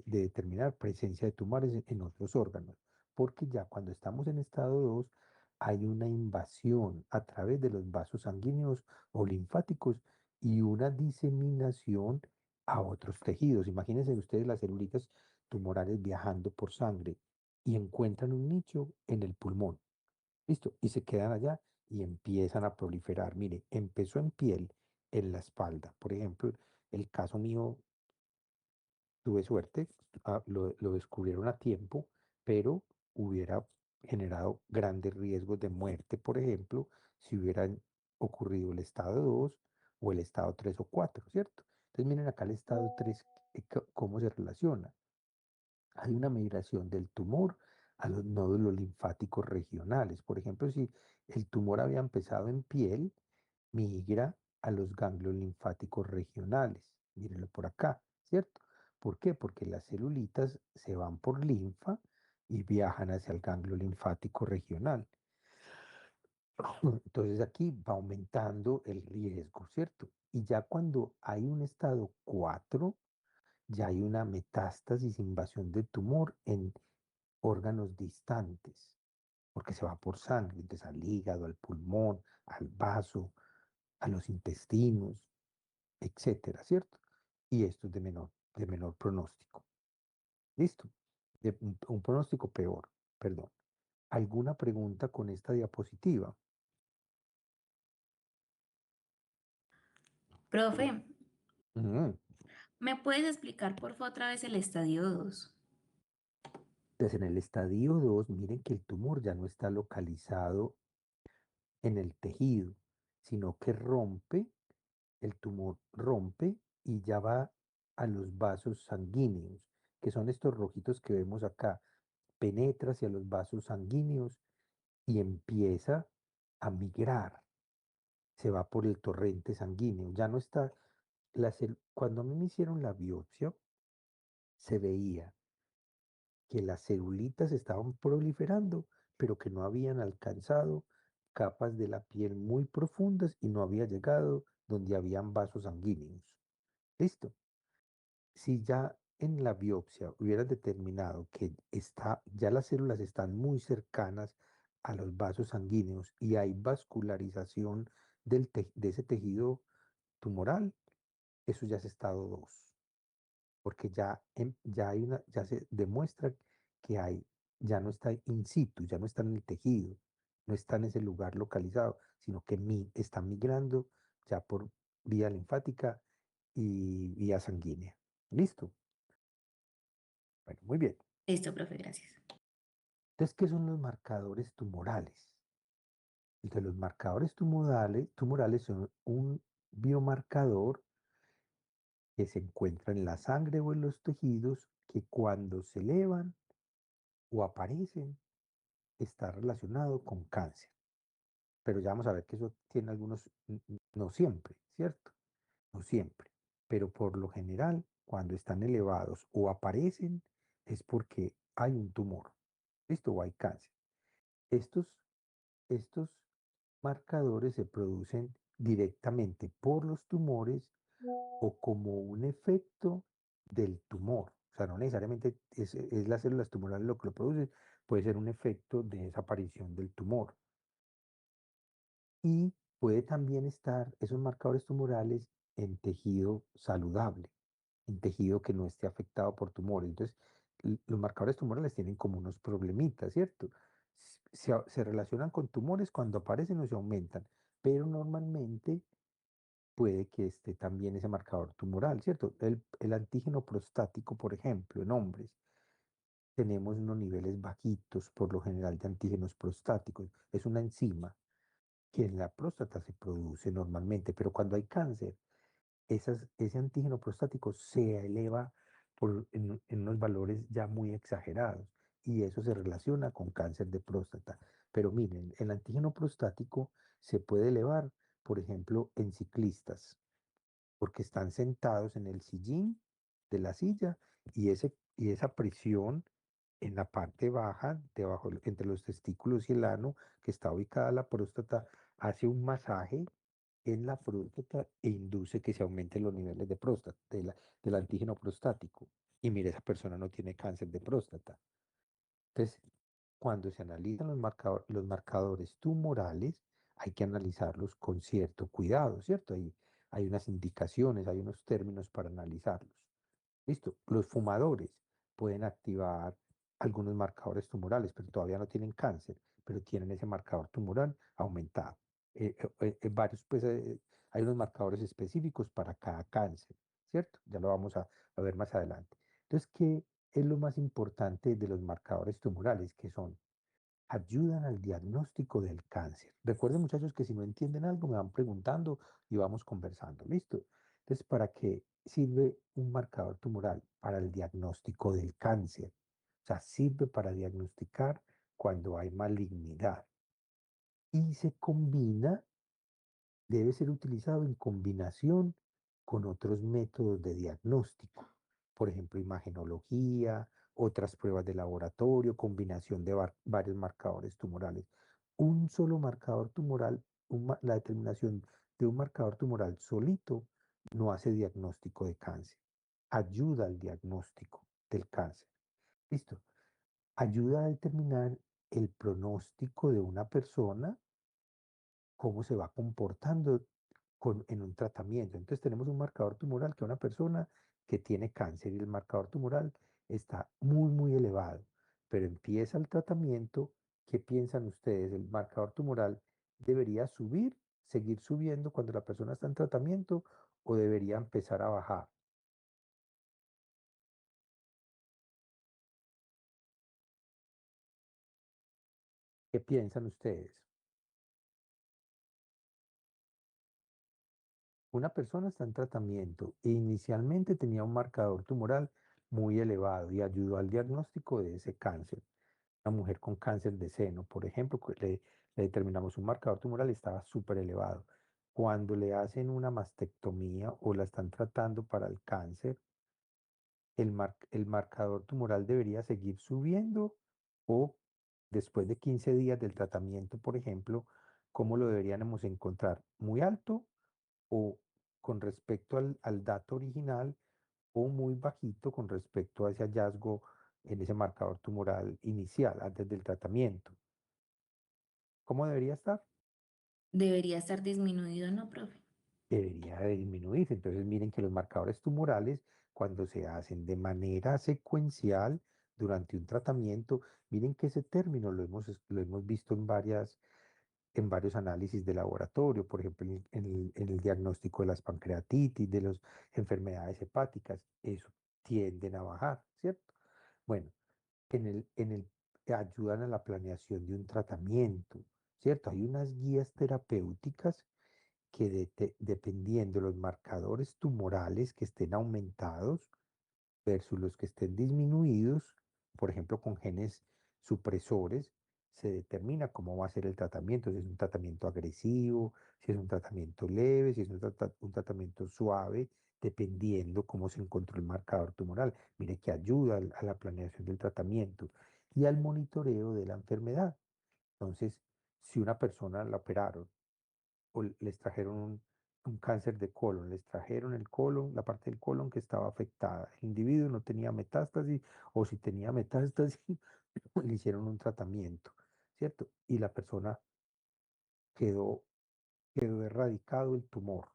determinar presencia de tumores en otros órganos. Porque ya cuando estamos en estado 2 hay una invasión a través de los vasos sanguíneos o linfáticos y una diseminación a otros tejidos. Imagínense ustedes las celulitas tumorales viajando por sangre y encuentran un nicho en el pulmón. Listo, y se quedan allá y empiezan a proliferar. Mire, empezó en piel, en la espalda. Por ejemplo, el caso mío, tuve suerte, lo descubrieron a tiempo, pero hubiera generado grandes riesgos de muerte, por ejemplo, si hubieran ocurrido el estado 2 o el estado 3 o 4, ¿cierto? Entonces miren acá el estado 3, cómo se relaciona. Hay una migración del tumor a los nódulos linfáticos regionales. Por ejemplo, si el tumor había empezado en piel, migra a los ganglios linfáticos regionales. Mírenlo por acá, ¿cierto? ¿Por qué? Porque las celulitas se van por linfa y viajan hacia el ganglio linfático regional. Entonces aquí va aumentando el riesgo, ¿cierto? Y ya cuando hay un estado 4, ya hay una metástasis, invasión de tumor en órganos distantes, porque se va por sangre, entonces al hígado, al pulmón, al vaso, a los intestinos, etcétera, ¿cierto? Y esto es de menor pronóstico. ¿Listo? De un pronóstico peor, perdón. ¿Alguna pregunta con esta diapositiva? Profe, Ujú. ¿me puedes explicar por favor otra vez el estadio 2? Entonces, en el estadio 2, miren que el tumor ya no está localizado en el tejido, sino que rompe, el tumor rompe y ya va a los vasos sanguíneos, que son estos rojitos que vemos acá, penetra hacia los vasos sanguíneos y empieza a migrar, se va por el torrente sanguíneo, ya no está, cuando a mí me hicieron la biopsia, se veía que las celulitas estaban proliferando, pero que no habían alcanzado capas de la piel muy profundas y no había llegado donde habían vasos sanguíneos. Listo. Si ya en la biopsia hubieras determinado que ya las células están muy cercanas a los vasos sanguíneos y hay vascularización de ese tejido tumoral, eso ya es estado 2 porque ya se demuestra que ya no está in situ, ya no está en el tejido, no está en ese lugar localizado, sino que está migrando ya por vía linfática y vía sanguínea. ¿Listo? Bueno, muy bien. Listo, profe, gracias. Entonces, ¿qué son los marcadores tumorales? Entonces, los marcadores tumorales son un biomarcador que se encuentra en la sangre o en los tejidos que cuando se elevan o aparecen está relacionado con cáncer. Pero ya vamos a ver que eso tiene algunos, no siempre, ¿cierto? No siempre. Pero por lo general, cuando están elevados o aparecen, es porque hay un tumor, ¿listo? O hay cáncer. Estos, estos marcadores se producen directamente por los tumores o como un efecto del tumor. O sea, no necesariamente es las células tumorales lo que lo produce, puede ser un efecto de esa aparición del tumor. Y puede también estar esos marcadores tumorales en tejido saludable, en tejido que no esté afectado por tumores. Entonces, los marcadores tumorales tienen como unos problemitas, ¿cierto? Se relacionan con tumores cuando aparecen o se aumentan, pero normalmente puede que esté también ese marcador tumoral, ¿cierto? El antígeno prostático, por ejemplo, en hombres, tenemos unos niveles bajitos por lo general de antígenos prostáticos. Es una enzima que en la próstata se produce normalmente, pero cuando hay cáncer, ese antígeno prostático se eleva en unos valores ya muy exagerados y eso se relaciona con cáncer de próstata. Pero miren, el antígeno prostático se puede elevar, por ejemplo, en ciclistas porque están sentados en el sillín de la silla y esa presión en la parte baja, entre los testículos y el ano, que está ubicada la próstata, hace un masaje en la próstata e induce que se aumenten los niveles de próstata, del antígeno prostático. Y mire, esa persona no tiene cáncer de próstata. Entonces, cuando se analizan los marcadores tumorales, hay que analizarlos con cierto cuidado, ¿cierto? Hay unas indicaciones, hay unos términos para analizarlos. Listo. Los fumadores pueden activar algunos marcadores tumorales, pero todavía no tienen cáncer, pero tienen ese marcador tumoral aumentado. Hay unos marcadores específicos para cada cáncer, ¿cierto? Ya lo vamos a ver más adelante. Entonces, ¿qué es lo más importante de los marcadores tumorales? Que son ayudan al diagnóstico del cáncer. Recuerden, muchachos, que si no entienden algo, me van preguntando y vamos conversando. ¿Listo? Entonces, ¿para qué sirve un marcador tumoral? Para el diagnóstico del cáncer. O sea, sirve para diagnosticar cuando hay malignidad. Y se combina debe ser utilizado en combinación con otros métodos de diagnóstico, por ejemplo, imagenología, otras pruebas de laboratorio, combinación de varios marcadores tumorales. Un solo marcador tumoral, la determinación de un marcador tumoral solito no hace diagnóstico de cáncer, ayuda al diagnóstico del cáncer. ¿Listo? Ayuda a determinar el pronóstico de una persona cómo se va comportando en un tratamiento. Entonces tenemos un marcador tumoral que una persona que tiene cáncer y el marcador tumoral está muy, muy elevado, pero empieza el tratamiento. ¿Qué piensan ustedes? ¿El marcador tumoral debería subir, seguir subiendo cuando la persona está en tratamiento o debería empezar a bajar? ¿Qué piensan ustedes? Una persona está en tratamiento e inicialmente tenía un marcador tumoral muy elevado y ayudó al diagnóstico de ese cáncer. Una mujer con cáncer de seno, por ejemplo, le determinamos un marcador tumoral y estaba súper elevado. Cuando le hacen una mastectomía o la están tratando para el cáncer, el marcador tumoral debería seguir subiendo o después de 15 días del tratamiento, por ejemplo, ¿cómo lo deberíamos encontrar? ¿Muy alto o con respecto al dato original o muy bajito con respecto a ese hallazgo en ese marcador tumoral inicial antes del tratamiento? ¿Cómo debería estar? Debería estar disminuido, ¿no, profe? Debería de disminuirse. Entonces, miren que los marcadores tumorales, cuando se hacen de manera secuencial durante un tratamiento, miren que ese término lo hemos visto en varios análisis de laboratorio, por ejemplo, en el diagnóstico de las pancreatitis, de las enfermedades hepáticas, eso tienden a bajar, ¿cierto? Bueno, ayudan a la planeación de un tratamiento, ¿cierto? Hay unas guías terapéuticas que dependiendo de los marcadores tumorales que estén aumentados versus los que estén disminuidos, por ejemplo, con genes supresores, se determina cómo va a ser el tratamiento, si es un tratamiento agresivo, si es un tratamiento leve, si es un tratamiento suave, dependiendo cómo se encontró el marcador tumoral. Mire que ayuda a la planeación del tratamiento y al monitoreo de la enfermedad. Entonces, si una persona la operaron o les trajeron un cáncer de colon, les trajeron el colon, la parte del colon que estaba afectada. El individuo no tenía metástasis o si tenía metástasis, le hicieron un tratamiento, ¿cierto? Y la persona quedó, quedó erradicado el tumor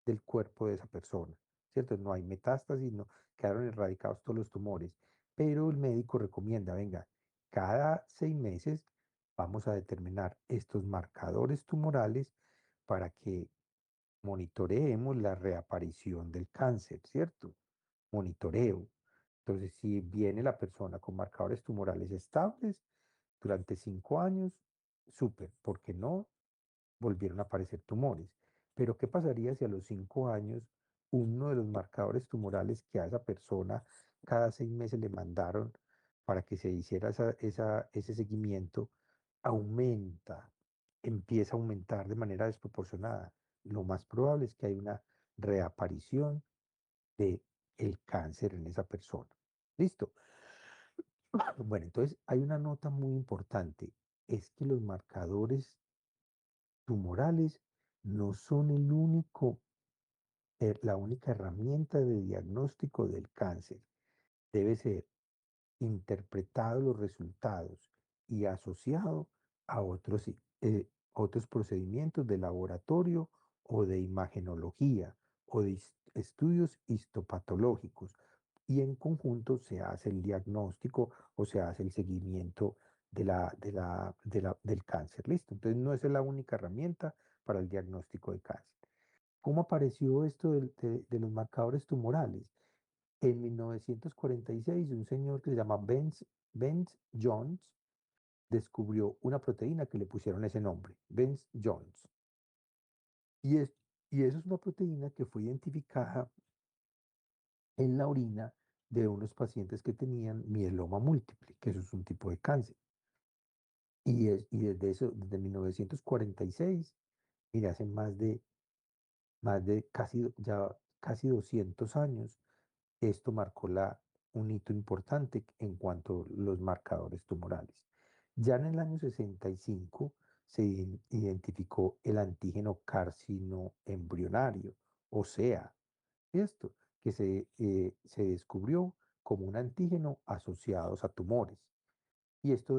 del cuerpo de esa persona, ¿cierto? No hay metástasis, no, quedaron erradicados todos los tumores, pero el médico recomienda, venga, cada 6 meses vamos a determinar estos marcadores tumorales para que monitoreemos la reaparición del cáncer, ¿cierto? Monitoreo. Entonces, si viene la persona con marcadores tumorales estables durante 5 años, súper, porque no volvieron a aparecer tumores. Pero, ¿qué pasaría si a los 5 años uno de los marcadores tumorales que a esa persona cada 6 meses le mandaron para que se hiciera ese seguimiento aumenta, empieza a aumentar de manera desproporcionada? Lo más probable es que hay una reaparición de el cáncer en esa persona. ¿Listo? Bueno, entonces hay una nota muy importante, es que los marcadores tumorales no son la única herramienta de diagnóstico del cáncer. Debe ser interpretado los resultados y asociado a otros procedimientos de laboratorio o de imagenología o de estudios histopatológicos. Y en conjunto se hace el diagnóstico o se hace el seguimiento del cáncer. Listo. Entonces no es la única herramienta para el diagnóstico de cáncer. ¿Cómo apareció esto de los marcadores tumorales? En 1946, un señor que se llama Benz Jones descubrió una proteína que le pusieron ese nombre, Benz Jones. Y, es, y eso es una proteína que fue identificada en la orina de unos pacientes que tenían mieloma múltiple, que eso es un tipo de cáncer. Y desde eso, desde 1946, mira, hace más de casi 200 años, esto marcó un hito importante en cuanto a los marcadores tumorales. Ya en el año 65 se identificó el antígeno carcinoembrionario, o sea, esto que se descubrió como un antígeno asociado a tumores. Y esto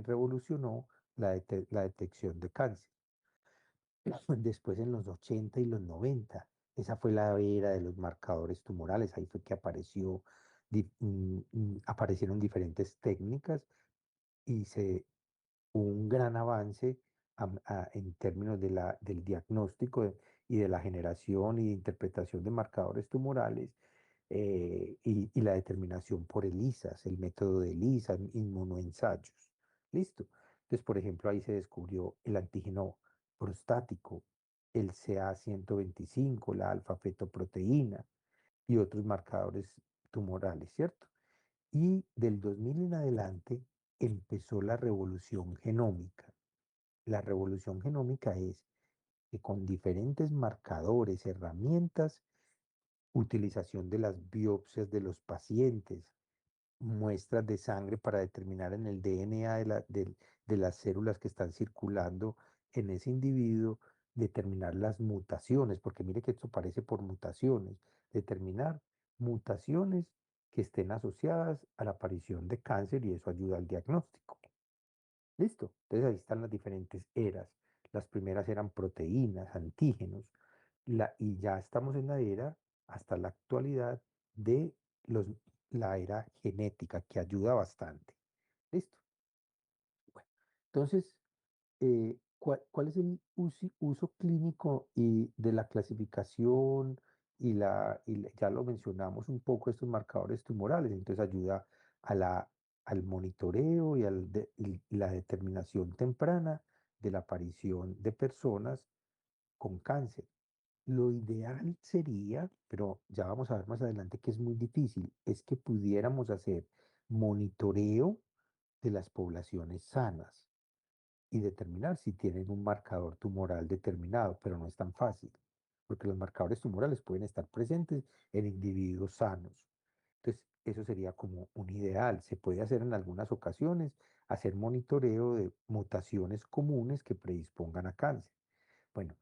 revolucionó la detección de cáncer. Después en los 80 y los 90, esa fue la era de los marcadores tumorales, ahí fue que aparecieron diferentes técnicas y hubo un gran avance en términos del diagnóstico y de la generación y de interpretación de marcadores tumorales y la determinación por ELISAs, el método de ELISA, inmunoensayos. ¿Listo? Entonces, por ejemplo, ahí se descubrió el antígeno prostático el CA-125, la alfa-fetoproteína y otros marcadores tumorales, ¿cierto? Y del 2000 en adelante empezó la revolución genómica. La revolución genómica es que con diferentes marcadores, herramientas, utilización de las biopsias de los pacientes, muestras de sangre para determinar en el DNA de las células que están circulando en ese individuo, determinar las mutaciones, porque mire que esto parece por mutaciones, determinar mutaciones que estén asociadas a la aparición de cáncer y eso ayuda al diagnóstico. Listo. Entonces ahí están las diferentes eras. Las primeras eran proteínas, antígenos, y ya estamos en la era, hasta la actualidad, de los, la era genética, que ayuda bastante. Listo. Bueno, entonces, ¿cuál es el uso clínico y de la clasificación ya lo mencionamos un poco, estos marcadores tumorales? Entonces ayuda a al monitoreo y la determinación temprana de la aparición de personas con cáncer. Lo ideal sería, pero ya vamos a ver más adelante que es muy difícil, es que pudiéramos hacer monitoreo de las poblaciones sanas y determinar si tienen un marcador tumoral determinado, pero no es tan fácil, porque los marcadores tumorales pueden estar presentes en individuos sanos. Entonces, eso sería como un ideal. Se puede hacer en algunas ocasiones, hacer monitoreo de mutaciones comunes que predispongan a cáncer. Bueno,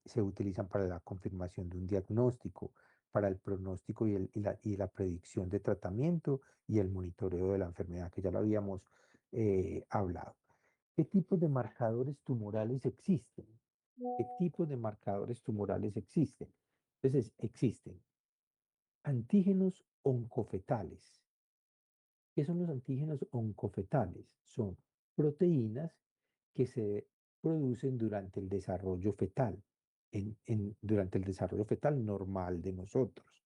se utilizan para la confirmación de un diagnóstico, para el pronóstico y la predicción de tratamiento y el monitoreo de la enfermedad, que ya lo habíamos hablado. ¿Qué tipos de marcadores tumorales existen? ¿Qué tipos de marcadores tumorales existen? Entonces, existen antígenos oncofetales. ¿Qué son los antígenos oncofetales? Son proteínas que se producen durante el desarrollo fetal, durante el desarrollo fetal normal de nosotros,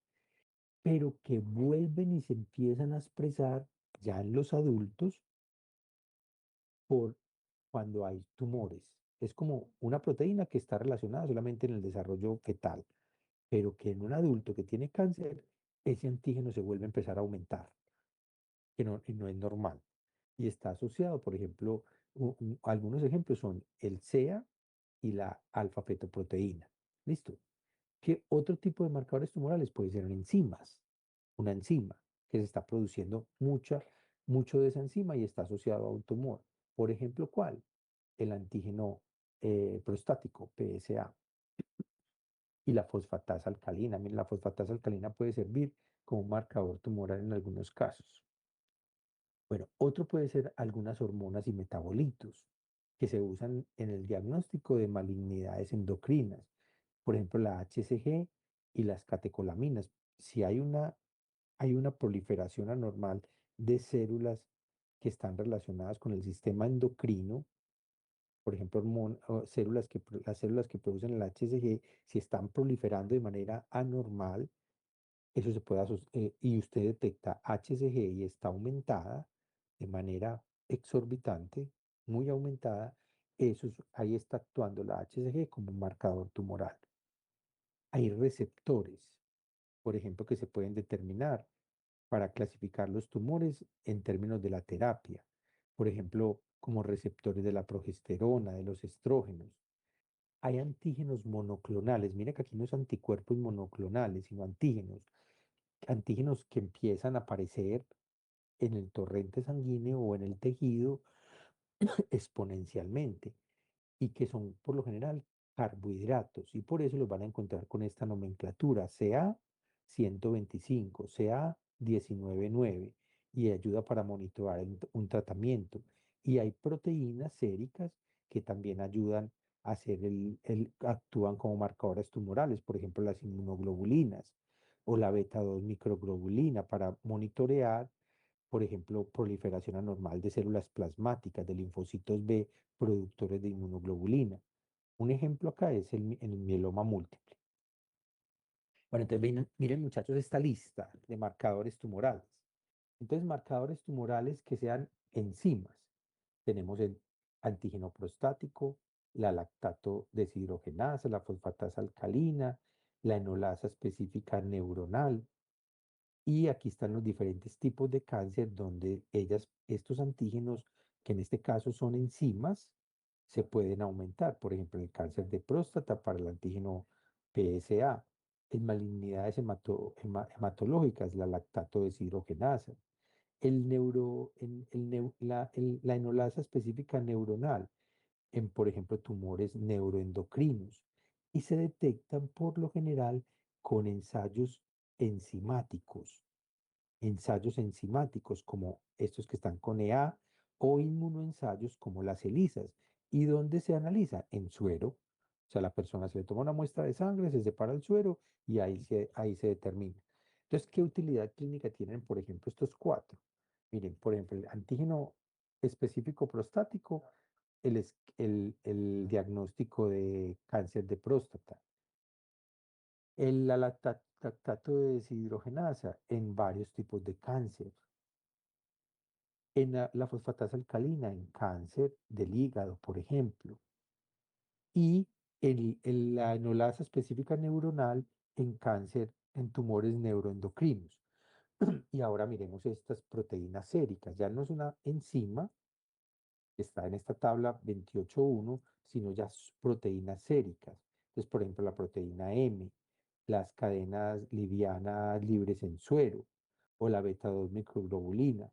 pero que vuelven y se empiezan a expresar ya en los adultos por cuando hay tumores. Es como una proteína que está relacionada solamente en el desarrollo fetal, pero que en un adulto que tiene cáncer, ese antígeno se vuelve a empezar a aumentar, que no, y no es normal. Y está asociado, por ejemplo, algunos ejemplos son el CEA y la alfa-fetoproteína. ¿Listo? ¿Qué otro tipo de marcadores tumorales? Puede ser enzimas, una enzima que se está produciendo mucho de esa enzima y está asociado a un tumor. Por ejemplo, ¿cuál? El antígeno prostático, PSA, y la fosfatasa alcalina. Mira, la fosfatasa alcalina puede servir como un marcador tumoral en algunos casos. Bueno, otro puede ser algunas hormonas y metabolitos que se usan en el diagnóstico de malignidades endocrinas, por ejemplo, la HCG y las catecolaminas. Si hay una proliferación anormal de células que están relacionadas con el sistema endocrino, por ejemplo, las células que producen el HCG, si están proliferando de manera anormal, eso se puede y usted detecta HCG y está aumentada de manera exorbitante, muy aumentada, ahí está actuando la HCG como un marcador tumoral. Hay receptores, por ejemplo, que se pueden determinar para clasificar los tumores en términos de la terapia. Por ejemplo, como receptores de la progesterona, de los estrógenos. Hay antígenos monoclonales. Mira que aquí no es anticuerpos monoclonales, sino antígenos que empiezan a aparecer en el torrente sanguíneo o en el tejido exponencialmente y que son por lo general carbohidratos y por eso los van a encontrar con esta nomenclatura CA-125, CA-19,9 y ayuda para monitorar un tratamiento. Y hay proteínas séricas que también ayudan a hacer actúan como marcadores tumorales, por ejemplo las inmunoglobulinas o la beta 2 microglobulina para monitorear, por ejemplo, proliferación anormal de células plasmáticas, de linfocitos B productores de inmunoglobulina. Un ejemplo acá es el mieloma múltiple. Bueno, entonces miren muchachos esta lista de marcadores tumorales. Entonces, marcadores tumorales que sean enzimas. Tenemos el antígeno prostático, la lactato deshidrogenasa, la fosfatasa alcalina, la enolasa específica neuronal. Y aquí están los diferentes tipos de cáncer donde estos antígenos, que en este caso son enzimas, se pueden aumentar. Por ejemplo, el cáncer de próstata para el antígeno PSA, en malignidades hematológicas, la lactato deshidrogenasa, la enolasa específica neuronal, en, por ejemplo, tumores neuroendocrinos, y se detectan por lo general con ensayos enzimáticos como estos que están con EA o inmunoensayos como las ELISAs. ¿Y dónde se analiza? En suero. O sea, la persona se le toma una muestra de sangre, se separa el suero y ahí se determina. Entonces, ¿qué utilidad clínica tienen, por ejemplo, estos cuatro? Miren, por ejemplo, el antígeno específico prostático, el diagnóstico de cáncer de próstata, la lactato de deshidrogenasa en varios tipos de cáncer, en la fosfatasa alcalina en cáncer del hígado, por ejemplo, y la enolasa específica neuronal en cáncer en tumores neuroendocrinos. Y ahora miremos estas proteínas séricas. Ya no es una enzima, está en esta tabla 28.1, sino ya proteínas séricas. Entonces, por ejemplo, la proteína M, las cadenas livianas libres en suero o la beta 2 microglobulina,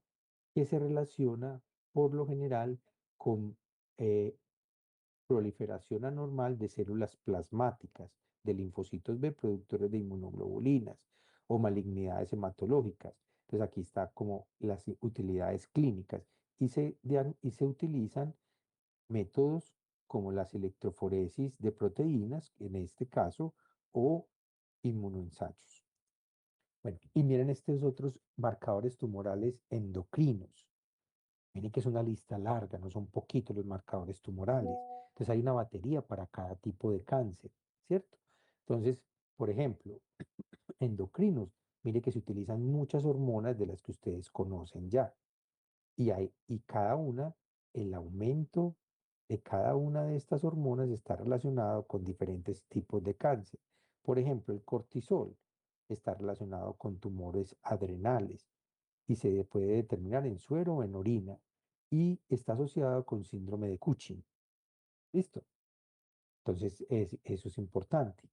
que se relaciona por lo general con eh, proliferación anormal de células plasmáticas, de linfocitos B productores de inmunoglobulinas o malignidades hematológicas. Entonces aquí está como las utilidades clínicas y se utilizan métodos como las electroforesis de proteínas, en este caso, o inmunoensayos. Bueno, y miren estos otros marcadores tumorales endocrinos. Miren que es una lista larga, no son poquitos los marcadores tumorales. Entonces hay una batería para cada tipo de cáncer, ¿cierto? Entonces, por ejemplo, endocrinos, mire que se utilizan muchas hormonas de las que ustedes conocen ya. Y cada una, el aumento de cada una de estas hormonas está relacionado con diferentes tipos de cáncer. Por ejemplo, el cortisol está relacionado con tumores adrenales y se puede determinar en suero o en orina y está asociado con síndrome de Cushing. ¿Listo? Entonces, eso es importante.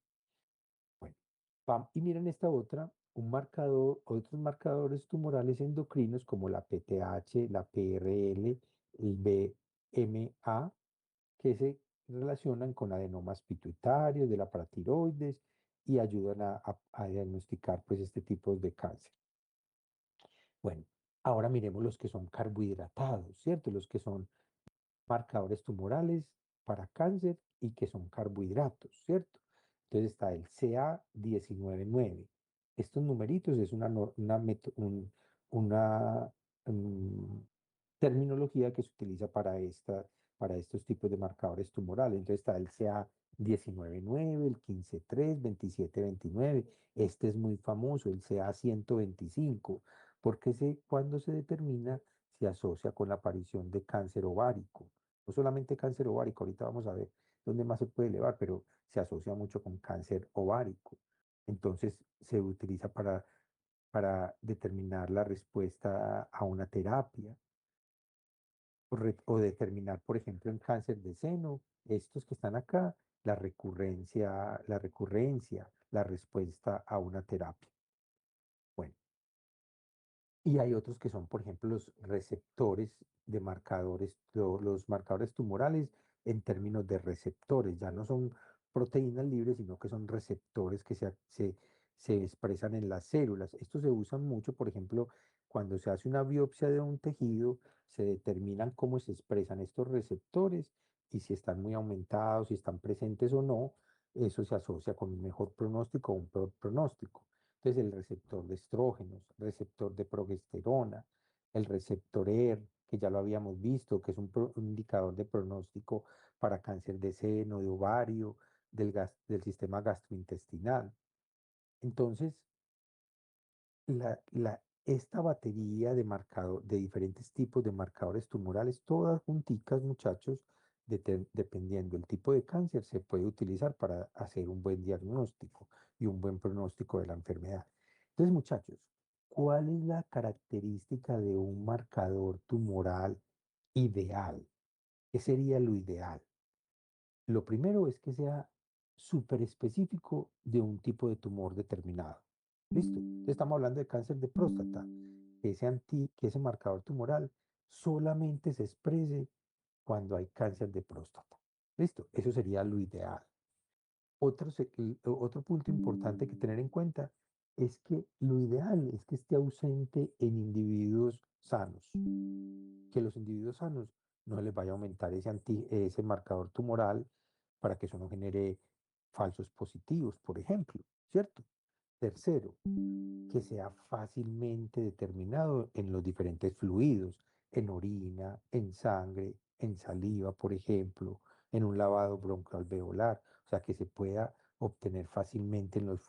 Bueno, y miren esta otra, otros marcadores tumorales endocrinos como la PTH, la PRL, el BMA, que se relacionan con adenomas pituitarios de la paratiroides y ayudan a diagnosticar pues este tipo de cáncer. Bueno, ahora miremos los que son carbohidratados, ¿cierto? Los que son marcadores tumorales para cáncer y que son carbohidratos, ¿cierto? Entonces está el CA 19.9. Estos numeritos es una mm, terminología que se utiliza para estos tipos de marcadores tumorales. Entonces está el CA 19.9, el 15.3, 27.29. Este es muy famoso, el CA 125, porque cuando se determina se asocia con la aparición de cáncer ovárico. No solamente cáncer ovárico, ahorita vamos a ver dónde más se puede elevar, pero se asocia mucho con cáncer ovárico. Entonces se utiliza para determinar la respuesta a una terapia o determinar, por ejemplo, en cáncer de seno, estos que están acá, la respuesta a una terapia. Bueno. Y hay otros que son, por ejemplo, los receptores de marcadores, los marcadores tumorales en términos de receptores. Ya no son proteínas libres, sino que son receptores que se expresan en las células. Estos se usan mucho, por ejemplo, cuando se hace una biopsia de un tejido, se determinan cómo se expresan estos receptores y si están muy aumentados, si están presentes o no. Eso se asocia con un mejor pronóstico o un peor pronóstico. Entonces, el receptor de estrógenos, receptor de progesterona, el receptor ER, que ya lo habíamos visto, que es un indicador de pronóstico para cáncer de seno, de ovario, del sistema gastrointestinal. Entonces, esta batería de diferentes tipos de marcadores tumorales, todas junticas, muchachos, dependiendo del tipo de cáncer, se puede utilizar para hacer un buen diagnóstico y un buen pronóstico de la enfermedad. Entonces, muchachos, ¿cuál es la característica de un marcador tumoral ideal? ¿Qué sería lo ideal? Lo primero es que sea súper específico de un tipo de tumor determinado. ¿Listo? Entonces estamos hablando de cáncer de próstata. Que ese marcador tumoral solamente se exprese cuando hay cáncer de próstata. ¿Listo? Eso sería lo ideal. Otro punto importante que tener en cuenta es que lo ideal es que esté ausente en individuos sanos, que los individuos sanos no les vaya a aumentar ese marcador tumoral para que eso no genere falsos positivos, por ejemplo, ¿cierto? Tercero, que sea fácilmente determinado en los diferentes fluidos, en orina, en sangre, en saliva, por ejemplo, en un lavado broncoalveolar, o sea, que se pueda obtener fácilmente en los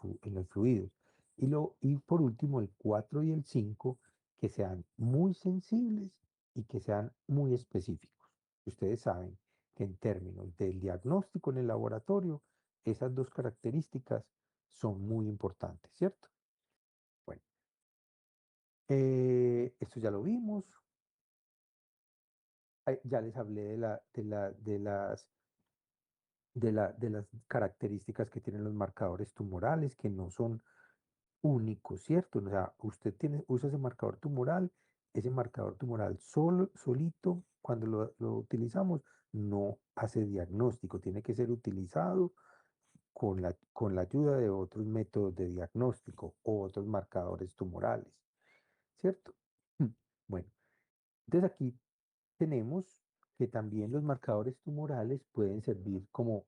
fluidos. Y por último, el 4 y el 5 que sean muy sensibles y que sean muy específicos. Ustedes saben que en términos del diagnóstico en el laboratorio, esas dos características son muy importantes, ¿cierto? Bueno, esto ya lo vimos. Ya les hablé de las características que tienen los marcadores tumorales, que no son únicos, ¿cierto? O sea, usa ese marcador tumoral solito, cuando lo utilizamos, no hace diagnóstico, tiene que ser utilizado con la ayuda de otros métodos de diagnóstico o otros marcadores tumorales, ¿cierto? Bueno, entonces aquí tenemos que también los marcadores tumorales pueden servir como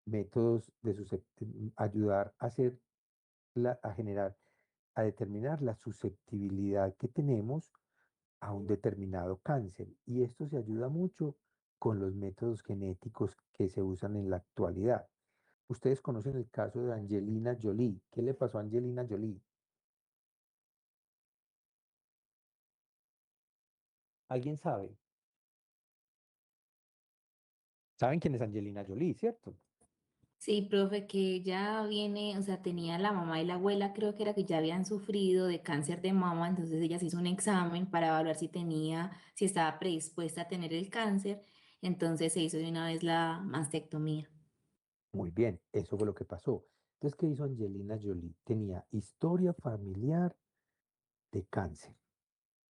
métodos de ayudar a hacer a generar, a determinar la susceptibilidad que tenemos a un determinado cáncer. Y esto se ayuda mucho con los métodos genéticos que se usan en la actualidad. Ustedes conocen el caso de Angelina Jolie. ¿Qué le pasó a Angelina Jolie? ¿Alguien sabe? ¿Saben quién es Angelina Jolie, cierto? Sí, profe, que ya viene, o sea, tenía la mamá y la abuela, creo que era que ya habían sufrido de cáncer de mama, entonces ella se hizo un examen para evaluar si estaba predispuesta a tener el cáncer, entonces se hizo de una vez la mastectomía. Muy bien, eso fue lo que pasó. Entonces, ¿qué hizo Angelina Jolie? Tenía historia familiar de cáncer.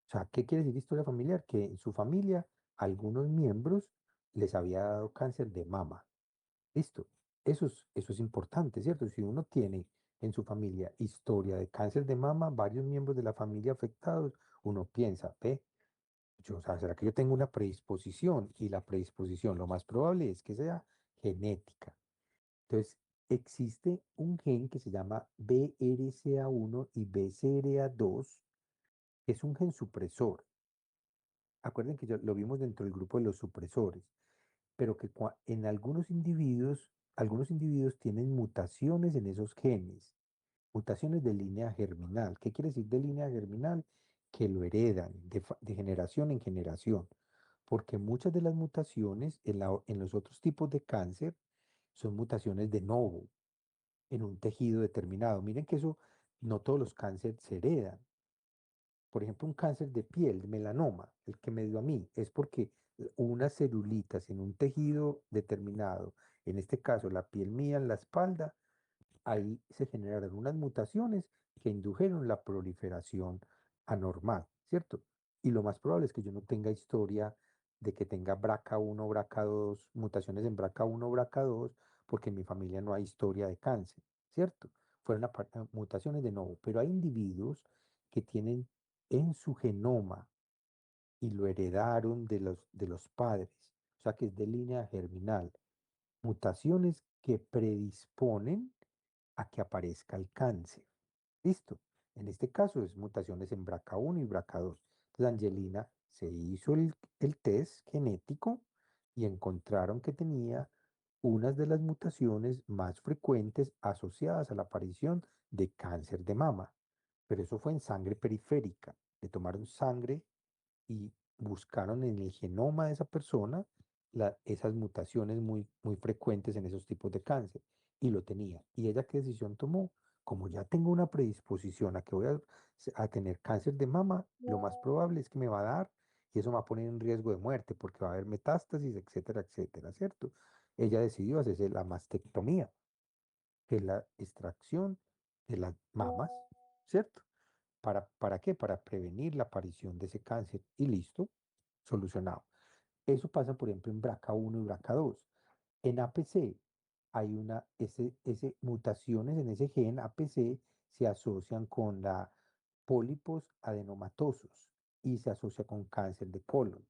O sea, ¿qué quiere decir historia familiar? Que en su familia, algunos miembros les había dado cáncer de mama. Listo. Eso es importante, ¿cierto? Si uno tiene en su familia historia de cáncer de mama, varios miembros de la familia afectados, uno piensa, ve, o sea, ¿será que yo tengo una predisposición? Y la predisposición, lo más probable es que sea genética. Entonces, existe un gen que se llama BRCA1 y BCRA2, que es un gen supresor. Acuerden que lo vimos dentro del grupo de los supresores, pero que en algunos individuos tienen mutaciones en esos genes, mutaciones de línea germinal. ¿Qué quiere decir de línea germinal? Que lo heredan de generación en generación, porque muchas de las mutaciones en los otros tipos de cáncer son mutaciones de novo en un tejido determinado. Miren que eso, no todos los cánceres se heredan. Por ejemplo, un cáncer de piel, melanoma, el que me dio a mí, es porque unas celulitas en un tejido determinado, en este caso la piel mía en la espalda, ahí se generaron unas mutaciones que indujeron la proliferación anormal, ¿cierto? Y lo más probable es que yo no tenga historia de que tenga BRCA1, BRCA2, mutaciones en BRCA1, BRCA2, porque en mi familia no hay historia de cáncer, ¿cierto? Fueron mutaciones de nuevo, pero hay individuos que tienen en su genoma y lo heredaron de los padres, o sea que es de línea germinal, mutaciones que predisponen a que aparezca el cáncer. Listo. En este caso es mutaciones en BRCA1 y BRCA2. Entonces Angelina se hizo el test genético y encontraron que tenía unas de las mutaciones más frecuentes asociadas a la aparición de cáncer de mama. Pero eso fue en sangre periférica. Le tomaron sangre y buscaron en el genoma de esa persona esas mutaciones muy frecuentes en esos tipos de cáncer. Y lo tenía. ¿Y ella qué decisión tomó? Como ya tengo una predisposición a que voy a tener cáncer de mama, lo más probable es que me va a dar y eso me va a poner en riesgo de muerte porque va a haber metástasis, etcétera, etcétera, ¿cierto? Ella decidió hacerse la mastectomía, que es la extracción de las mamas, ¿cierto? ¿Para qué? Para prevenir la aparición de ese cáncer y listo, solucionado. Eso pasa, por ejemplo, en BRCA1 y BRCA2. En APC hay mutaciones en ese gen APC se asocian con la pólipos adenomatosos y se asocia con cáncer de colon.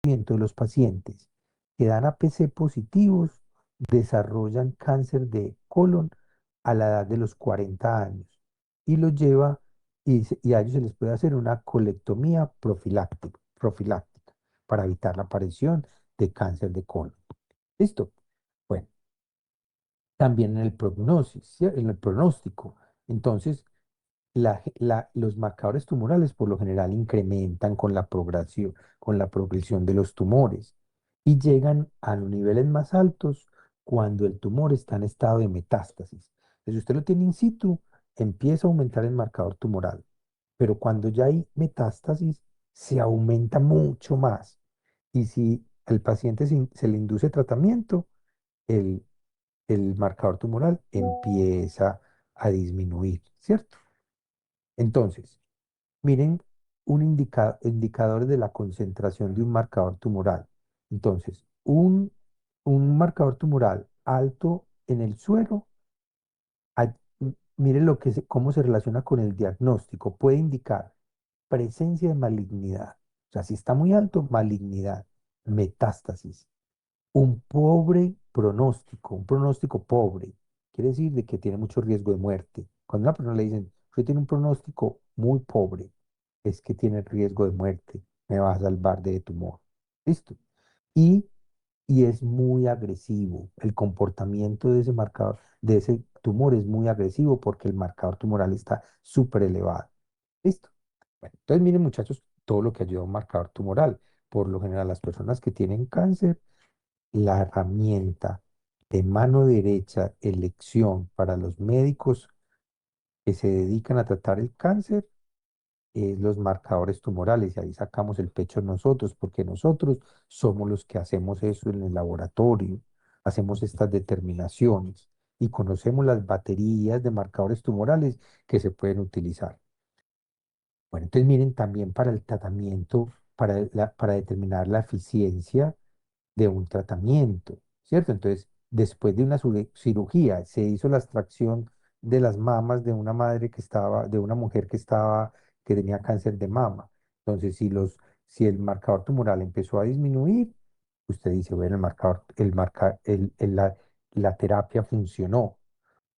De los pacientes que dan APC positivos desarrollan cáncer de colon a la edad de los 40 años y los lleva y a ellos se les puede hacer una colectomía profiláctica para evitar la aparición de cáncer de colon. ¿Listo? Bueno, también en el prognosis, ¿sí? En el pronóstico. Entonces, los marcadores tumorales por lo general incrementan con la progresión de los tumores y llegan a los niveles más altos cuando el tumor está en estado de metástasis. Entonces, si usted lo tiene in situ, empieza a aumentar el marcador tumoral, pero cuando ya hay metástasis, se aumenta mucho más. Y si al paciente se le induce tratamiento, el, el marcador tumoral empieza a disminuir, ¿cierto? Entonces, miren indicadores de la concentración de un marcador tumoral. Entonces, un marcador tumoral alto en el suero, miren cómo se relaciona con el diagnóstico. Puede indicar presencia de malignidad. O sea, si está muy alto, malignidad, metástasis. Un pronóstico pobre, quiere decir de que tiene mucho riesgo de muerte. Cuando a una persona le dicen, usted tiene un pronóstico muy pobre, es que tiene riesgo de muerte, me va a salvar de tumor. ¿Listo? Y, y es muy agresivo. El comportamiento de ese marcador, de ese tumor es muy agresivo porque el marcador tumoral está súper elevado. ¿Listo? Bueno, entonces miren muchachos, todo lo que ayuda a un marcador tumoral. Por lo general, las personas que tienen cáncer la herramienta de mano derecha, elección para los médicos que se dedican a tratar el cáncer, es los marcadores tumorales. Y ahí sacamos el pecho nosotros, porque nosotros somos los que hacemos eso en el laboratorio, hacemos estas determinaciones y conocemos las baterías de marcadores tumorales que se pueden utilizar. Bueno, entonces miren también para el tratamiento, para determinar la eficiencia de un tratamiento, ¿cierto? Entonces, después de una cirugía, se hizo la extracción de las mamas de una madre de una mujer que tenía cáncer de mama. Entonces, si el marcador tumoral empezó a disminuir, usted dice, bueno, la terapia funcionó.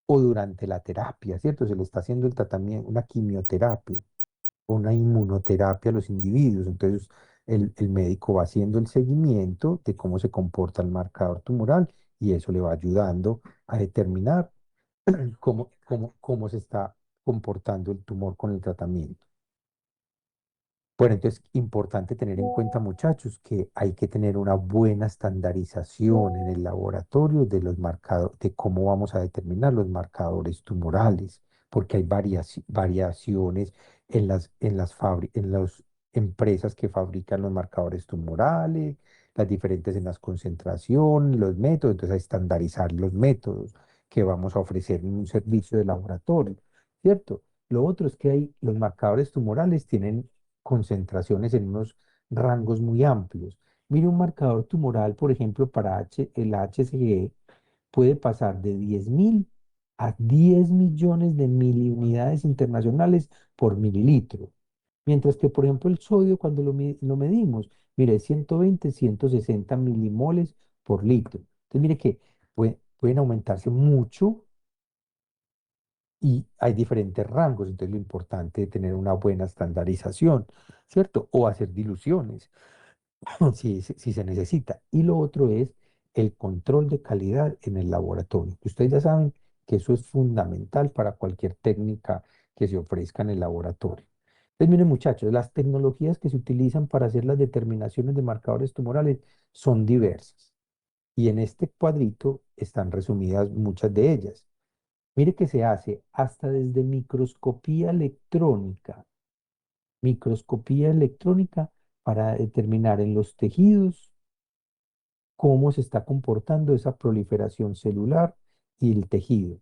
O durante la terapia, ¿cierto? Se le está haciendo el tratamiento, una quimioterapia una inmunoterapia a los individuos. Entonces, el médico va haciendo el seguimiento de cómo se comporta el marcador tumoral y eso le va ayudando a determinar cómo se está comportando el tumor con el tratamiento. Bueno, entonces, importante tener en cuenta, muchachos, que hay que tener una buena estandarización en el laboratorio de de cómo vamos a determinar los marcadores tumorales, porque hay variaciones en las empresas que fabrican los marcadores tumorales, las diferentes en las concentraciones, los métodos, entonces, hay que estandarizar los métodos que vamos a ofrecer en un servicio de laboratorio, ¿cierto? Lo otro es que los marcadores tumorales tienen concentraciones en unos rangos muy amplios. Mire, un marcador tumoral, por ejemplo, para el HCG puede pasar de 10.000 a 10 millones de miliunidades internacionales por mililitro. Mientras que, por ejemplo, el sodio, cuando lo medimos, mire, es 120, 160 milimoles por litro. Entonces, mire que pueden aumentarse mucho y hay diferentes rangos, entonces lo importante es tener una buena estandarización, ¿cierto? O hacer diluciones si se necesita. Y lo otro es el control de calidad en el laboratorio. Ustedes ya saben que eso es fundamental para cualquier técnica que se ofrezca en el laboratorio. Entonces, miren muchachos, las tecnologías que se utilizan para hacer las determinaciones de marcadores tumorales son diversas. Y en este cuadrito están resumidas muchas de ellas. Mire que se hace hasta desde microscopía electrónica para determinar en los tejidos cómo se está comportando esa proliferación celular y el tejido.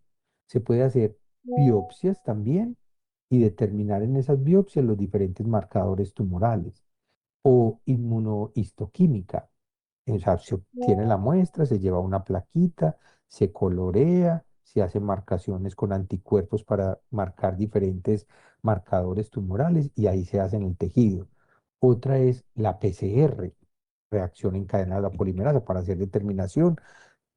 Se puede hacer biopsias también y determinar en esas biopsias los diferentes marcadores tumorales o inmunohistoquímica. O sea, se obtiene la muestra, se lleva una plaquita, se colorea, se hacen marcaciones con anticuerpos para marcar diferentes marcadores tumorales y ahí se hace en el tejido. Otra es la PCR, reacción en cadena de la polimerasa, para hacer determinación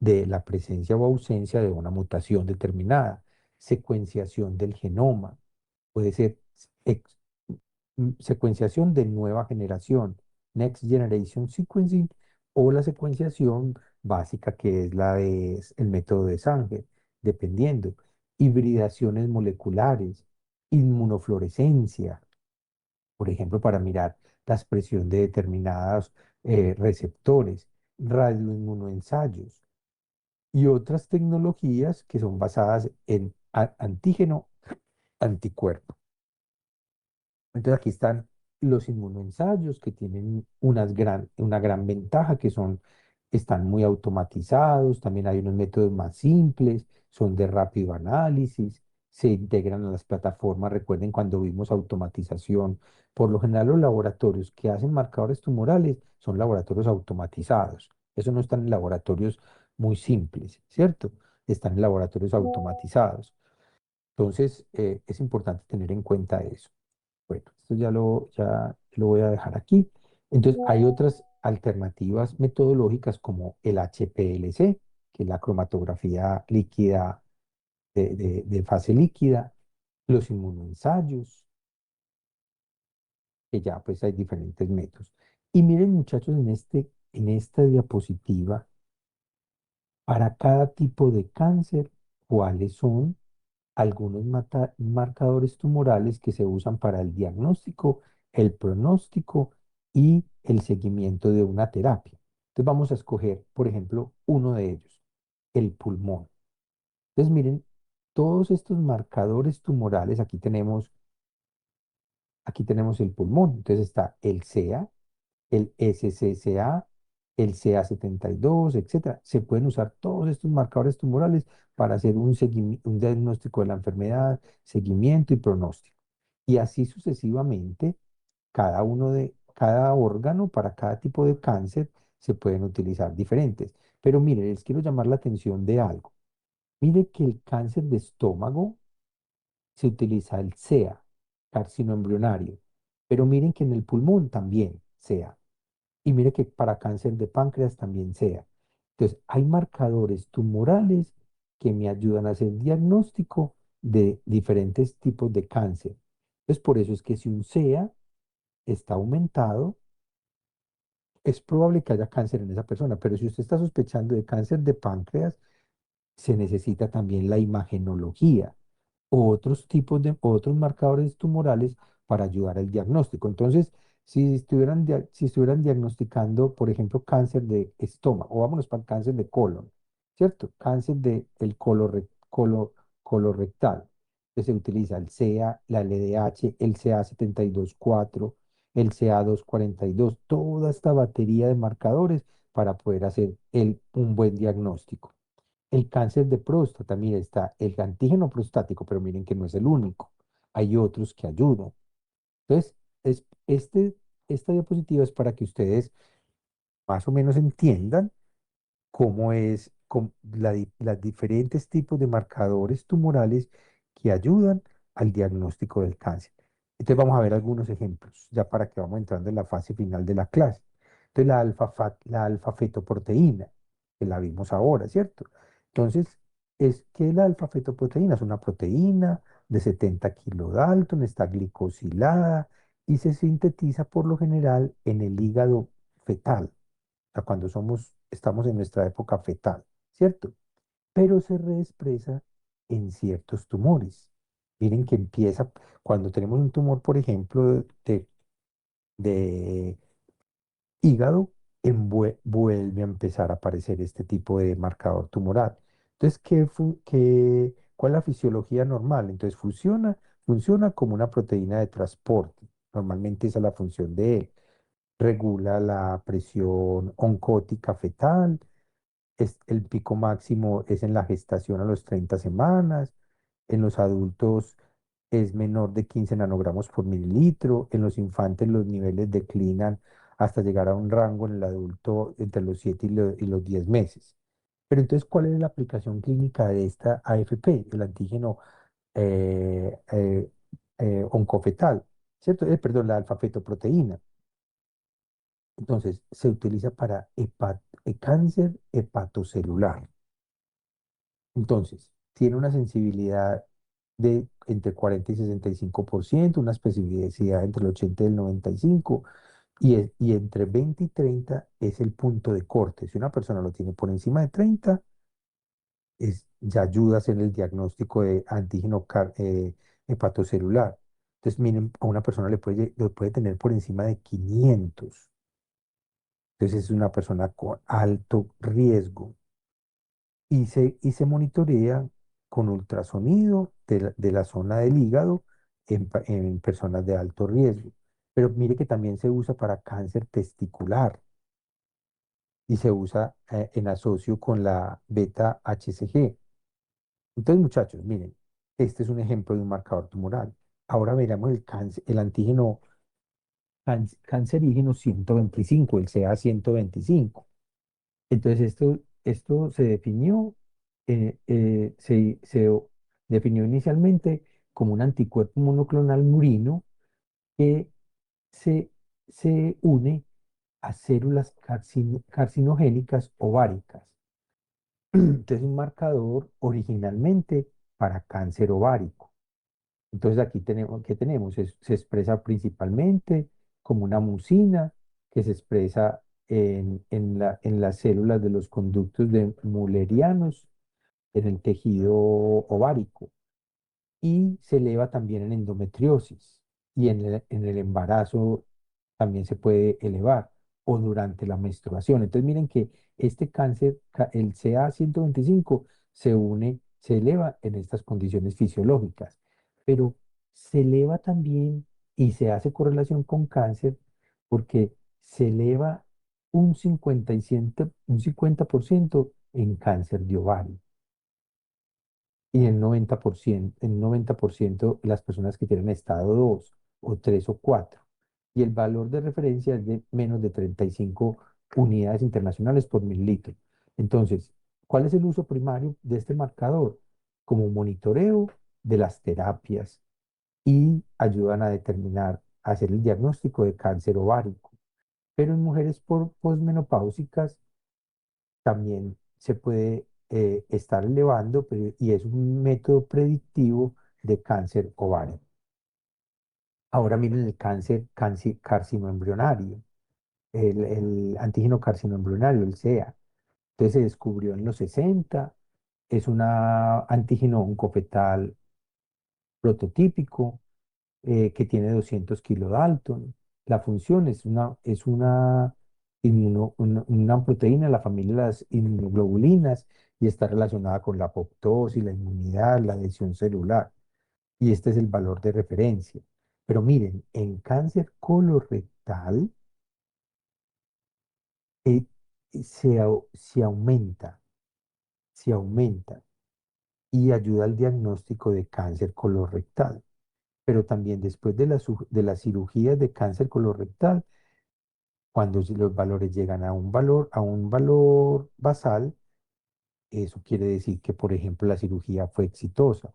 de la presencia o ausencia de una mutación determinada. Secuenciación del genoma, puede ser ex- secuenciación de nueva generación, Next Generation Sequencing, o la secuenciación básica que es la de el método de Sanger, dependiendo. Hibridaciones moleculares, inmunofluorescencia, por ejemplo, para mirar la expresión de determinados receptores, radioinmunoensayos y otras tecnologías que son basadas en antígeno anticuerpo. Entonces aquí están los inmunoensayos que tienen una gran ventaja, que están muy automatizados, también hay unos métodos más simples, son de rápido análisis, se integran a las plataformas. Recuerden cuando vimos automatización, por lo general los laboratorios que hacen marcadores tumorales son laboratorios automatizados. Eso no están en laboratorios muy simples, ¿cierto? Están en laboratorios automatizados. Entonces, es importante tener en cuenta eso. Bueno, esto ya lo voy a dejar aquí. Entonces, hay otras alternativas metodológicas como el HPLC, que es la cromatografía líquida de fase líquida, los inmunoensayos, que ya pues hay diferentes métodos. Y miren, muchachos, en esta diapositiva, para cada tipo de cáncer, ¿cuáles son algunos marcadores tumorales que se usan para el diagnóstico, el pronóstico y el seguimiento de una terapia? Entonces vamos a escoger, por ejemplo, uno de ellos, el pulmón. Entonces miren, todos estos marcadores tumorales, aquí tenemos el pulmón. Entonces está el CEA, el SCCA, el CA72, etcétera. Se pueden usar todos estos marcadores tumorales para hacer un diagnóstico de la enfermedad, seguimiento y pronóstico. Y así sucesivamente, cada órgano para cada tipo de cáncer se pueden utilizar diferentes. Pero mire, les quiero llamar la atención de algo. Mire que el cáncer de estómago se utiliza el CEA, carcino embrionario. Pero miren que en el pulmón también CEA. Y mire que para cáncer de páncreas también sea. Entonces, hay marcadores tumorales que me ayudan a hacer diagnóstico de diferentes tipos de cáncer. Entonces, por eso es que si un SEA está aumentado, es probable que haya cáncer en esa persona. Pero si usted está sospechando de cáncer de páncreas, se necesita también la imagenología o otros otros marcadores tumorales para ayudar al diagnóstico. Entonces, si estuvieran diagnosticando, por ejemplo, cáncer de estómago, o vámonos para el cáncer de colon, ¿cierto? Cáncer del colorectal. Entonces se utiliza el CEA, la LDH, el CA72-4, el CA242, toda esta batería de marcadores para poder hacer un buen diagnóstico. El cáncer de próstata, mire, está el antígeno prostático, pero miren que no es el único. Hay otros que ayudan. Entonces, esta diapositiva es para que ustedes más o menos entiendan cómo es las diferentes tipos de marcadores tumorales que ayudan al diagnóstico del cáncer. Entonces vamos a ver algunos ejemplos, ya para que vamos entrando en la fase final de la clase. Entonces la alfa-fetoproteína, que la vimos ahora, ¿cierto? Entonces, ¿qué es la alfa-fetoproteína? Es una proteína de 70 kilodalton, está glicosilada y se sintetiza por lo general en el hígado fetal, sea, cuando estamos en nuestra época fetal, ¿cierto? Pero se reexpresa en ciertos tumores. Miren que empieza, cuando tenemos un tumor, por ejemplo, de hígado, vuelve a empezar a aparecer este tipo de marcador tumoral. Entonces, ¿cuál es la fisiología normal? Entonces, funciona como una proteína de transporte. Normalmente esa es la función de él. Regula la presión oncótica fetal. El pico máximo es en la gestación a los 30 semanas. En los adultos es menor de 15 nanogramos por mililitro. En los infantes los niveles declinan hasta llegar a un rango en el adulto entre los 7 y los 10 meses. Pero entonces, ¿cuál es la aplicación clínica de esta AFP, el antígeno eh, eh, oncofetal? ¿Cierto? Perdón, la alfa-fetoproteína. Entonces, se utiliza para cáncer hepatocelular. Entonces, tiene una sensibilidad de entre 40 y 65%, una especificidad entre el 80 y el 95%, y entre 20 y 30 es el punto de corte. Si una persona lo tiene por encima de 30, ya ayuda a hacer el diagnóstico de antígeno hepatocelular. Entonces, miren, a una persona lo puede tener por encima de 500. Entonces, es una persona con alto riesgo. Y se monitorea con ultrasonido de la zona del hígado en personas de alto riesgo. Pero mire que también se usa para cáncer testicular y se usa en asocio con la beta HCG. Entonces, muchachos, miren, este es un ejemplo de un marcador tumoral. Ahora veremos el antígeno cancerígeno 125, el CA-125. Entonces, esto se definió, se definió inicialmente como un anticuerpo monoclonal murino que se, se une a células carcinogénicas ováricas. Entonces, un marcador originalmente para cáncer ovárico. Entonces, aquí tenemos, ¿qué tenemos? Se expresa principalmente como una mucina que se expresa en las células de los conductos de Mullerianos en el tejido ovárico y se eleva también en endometriosis y en el embarazo también se puede elevar o durante la menstruación. Entonces miren que este cáncer, el CA-125, se eleva en estas condiciones fisiológicas, pero se eleva también y se hace correlación con cáncer porque se eleva un 50% en cáncer de ovario y en 90% las personas que tienen estado 2 o 3 o 4. Y el valor de referencia es de menos de 35 unidades internacionales por mililitro. Entonces, ¿cuál es el uso primario de este marcador? Como monitoreo de las terapias y ayudan a determinar, a hacer el diagnóstico de cáncer ovárico. Pero en mujeres posmenopáusicas también se puede estar elevando, y es un método predictivo de cáncer ovario. Ahora miren el carcinoembrionario, el antígeno carcinoembrionario, el CEA. Entonces se descubrió en los 60, es un antígeno oncofetal prototípico que tiene 200 kilodalton. La función es una proteína de la familia de las inmunoglobulinas y está relacionada con la apoptosis, la inmunidad, la adhesión celular. Y este es el valor de referencia. Pero miren, en cáncer colorectal eh, se aumenta y ayuda al diagnóstico de cáncer colorectal. Pero también después de las cirugías de cáncer colorectal, cuando los valores llegan a un valor basal, eso quiere decir que, por ejemplo, la cirugía fue exitosa.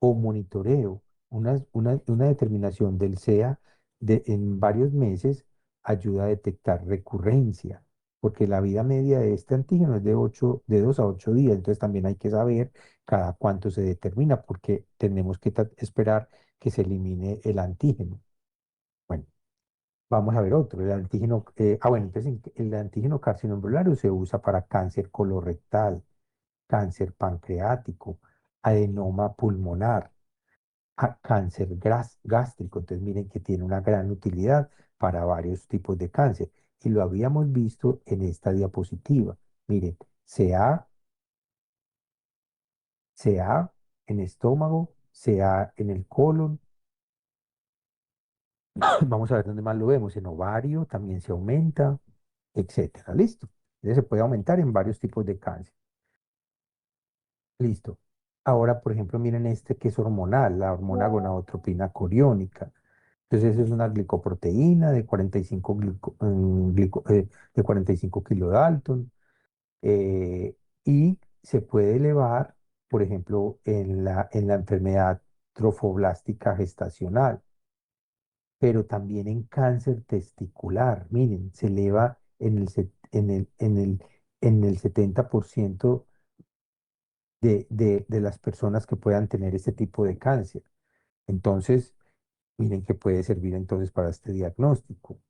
O monitoreo, una determinación del SEA en varios meses ayuda a detectar recurrencia, porque la vida media de este antígeno es de 2 a 8 días, entonces también hay que saber cada cuánto se determina, porque tenemos que esperar que se elimine el antígeno. Bueno, vamos a ver otro, el antígeno, bueno, entonces el antígeno carcinoembryolario se usa para cáncer colorectal, cáncer pancreático, adenoma pulmonar. cáncer gástrico. Entonces miren que tiene una gran utilidad para varios tipos de cáncer. Y lo habíamos visto en esta diapositiva. Miren, CA, CA en estómago, CA en el colon. Vamos a ver dónde más lo vemos. En ovario también se aumenta, etcétera. Listo. Entonces se puede aumentar en varios tipos de cáncer. Listo. Ahora, por ejemplo, miren este que es hormonal, la hormona gonadotropina coriónica. Entonces es una glicoproteína de 45, de 45 kilodalton, eh, y se puede elevar, por ejemplo, en la enfermedad trofoblástica gestacional, pero también en cáncer testicular. Miren, se eleva en el 70% de las personas que puedan tener este tipo de cáncer. Entonces, miren que puede servir entonces para este diagnóstico.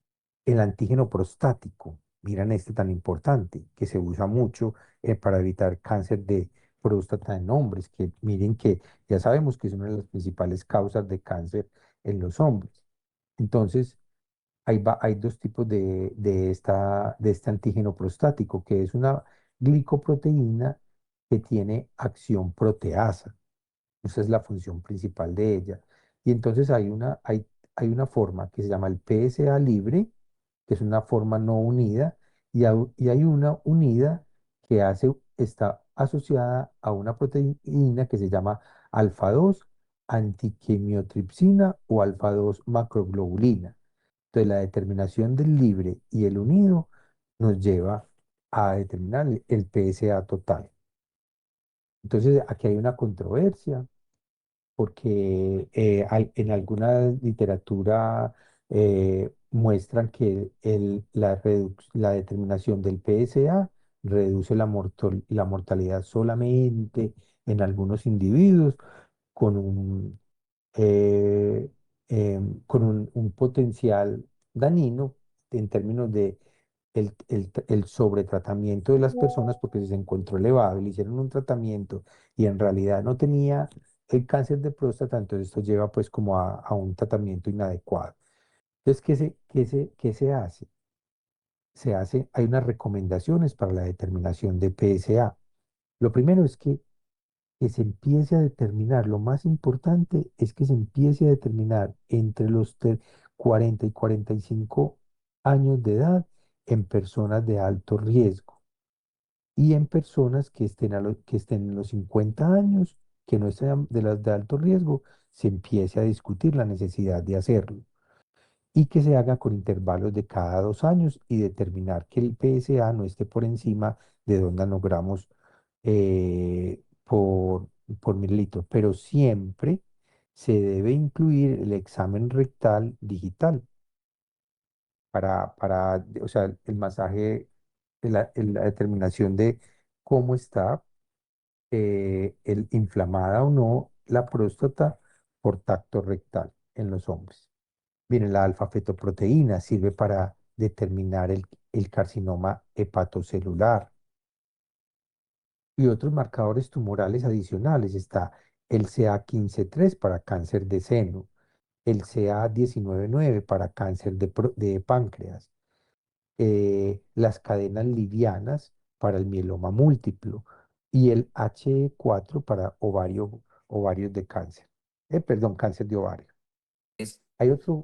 El antígeno prostático, miren este tan importante, que se usa mucho para evitar cáncer de próstata en hombres, que miren que ya sabemos que es una de las principales causas de cáncer en los hombres. Entonces, hay dos tipos de este antígeno prostático, que es una glicoproteína que tiene acción proteasa. Esa es la función principal de ella. Y entonces hay una forma que se llama el PSA libre, que es una forma no unida, y hay una unida que está asociada a una proteína que se llama alfa 2 antiquimiotripsina o alfa 2 macroglobulina. Entonces, la determinación del libre y el unido nos lleva a determinar el PSA total. Entonces, aquí hay una controversia porque en alguna literatura muestran que la determinación del PSA reduce la mortalidad solamente en algunos individuos con eh, un potencial dañino en términos de el sobretratamiento de las personas, porque si se encontró elevado y le hicieron un tratamiento y en realidad no tenía el cáncer de próstata, entonces esto lleva pues como a un tratamiento inadecuado. Entonces, qué se hace? Hay unas recomendaciones para la determinación de PSA. Lo primero es que se empiece a determinar, lo más importante es que se empiece a determinar entre los 40 y 45 años de edad en personas de alto riesgo y en personas que estén en los 50 años, que no sean de las de alto riesgo, se empiece a discutir la necesidad de hacerlo y que se haga con intervalos de cada 2 años y determinar que el PSA no esté por encima de 2 nanogramos por mililitro, pero siempre se debe incluir el examen rectal digital o sea, el masaje, la determinación de cómo está inflamada o no la próstata por tacto rectal en los hombres. Miren, la alfa-fetoproteína sirve para determinar el carcinoma hepatocelular y otros marcadores tumorales adicionales. Está el CA 15-3 para cáncer de seno, el CA 19-9 para cáncer de páncreas, las cadenas livianas para el mieloma múltiplo y el HE4 para ovarios de cáncer. Perdón, cáncer de ovario.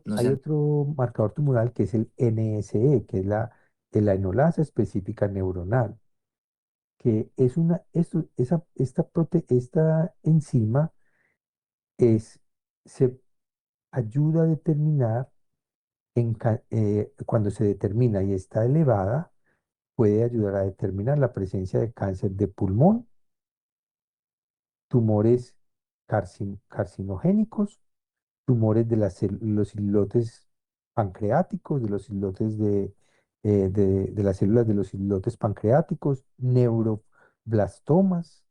No Hay sé, otro marcador tumoral que es el NSE, que es la enolasa específica neuronal, que es esta enzima es, se ayuda a determinar, cuando se determina y está elevada, puede ayudar a determinar la presencia de cáncer de pulmón, tumores carcinogénicos, tumores de los islotes pancreáticos, de los islotes de las células de los islotes pancreáticos, neuroblastomas,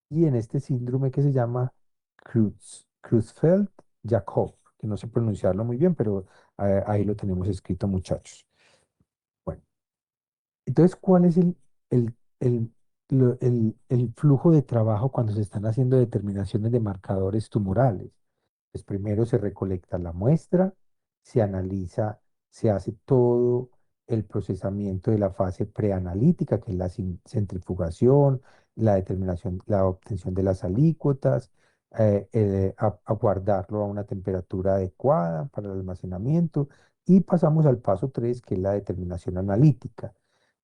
y en este síndrome que se llama Creutzfeldt-Jakob, que no sé pronunciarlo muy bien, pero ahí lo tenemos escrito, muchachos. Bueno, entonces, ¿cuál es el flujo de trabajo cuando se están haciendo determinaciones de marcadores tumorales? Pues primero se recolecta la muestra, se analiza, se hace todo el procesamiento de la fase preanalítica, que es la centrifugación, la determinación, la obtención de las alícuotas, a guardarlo a una temperatura adecuada para el almacenamiento y pasamos al paso 3 que es la determinación analítica,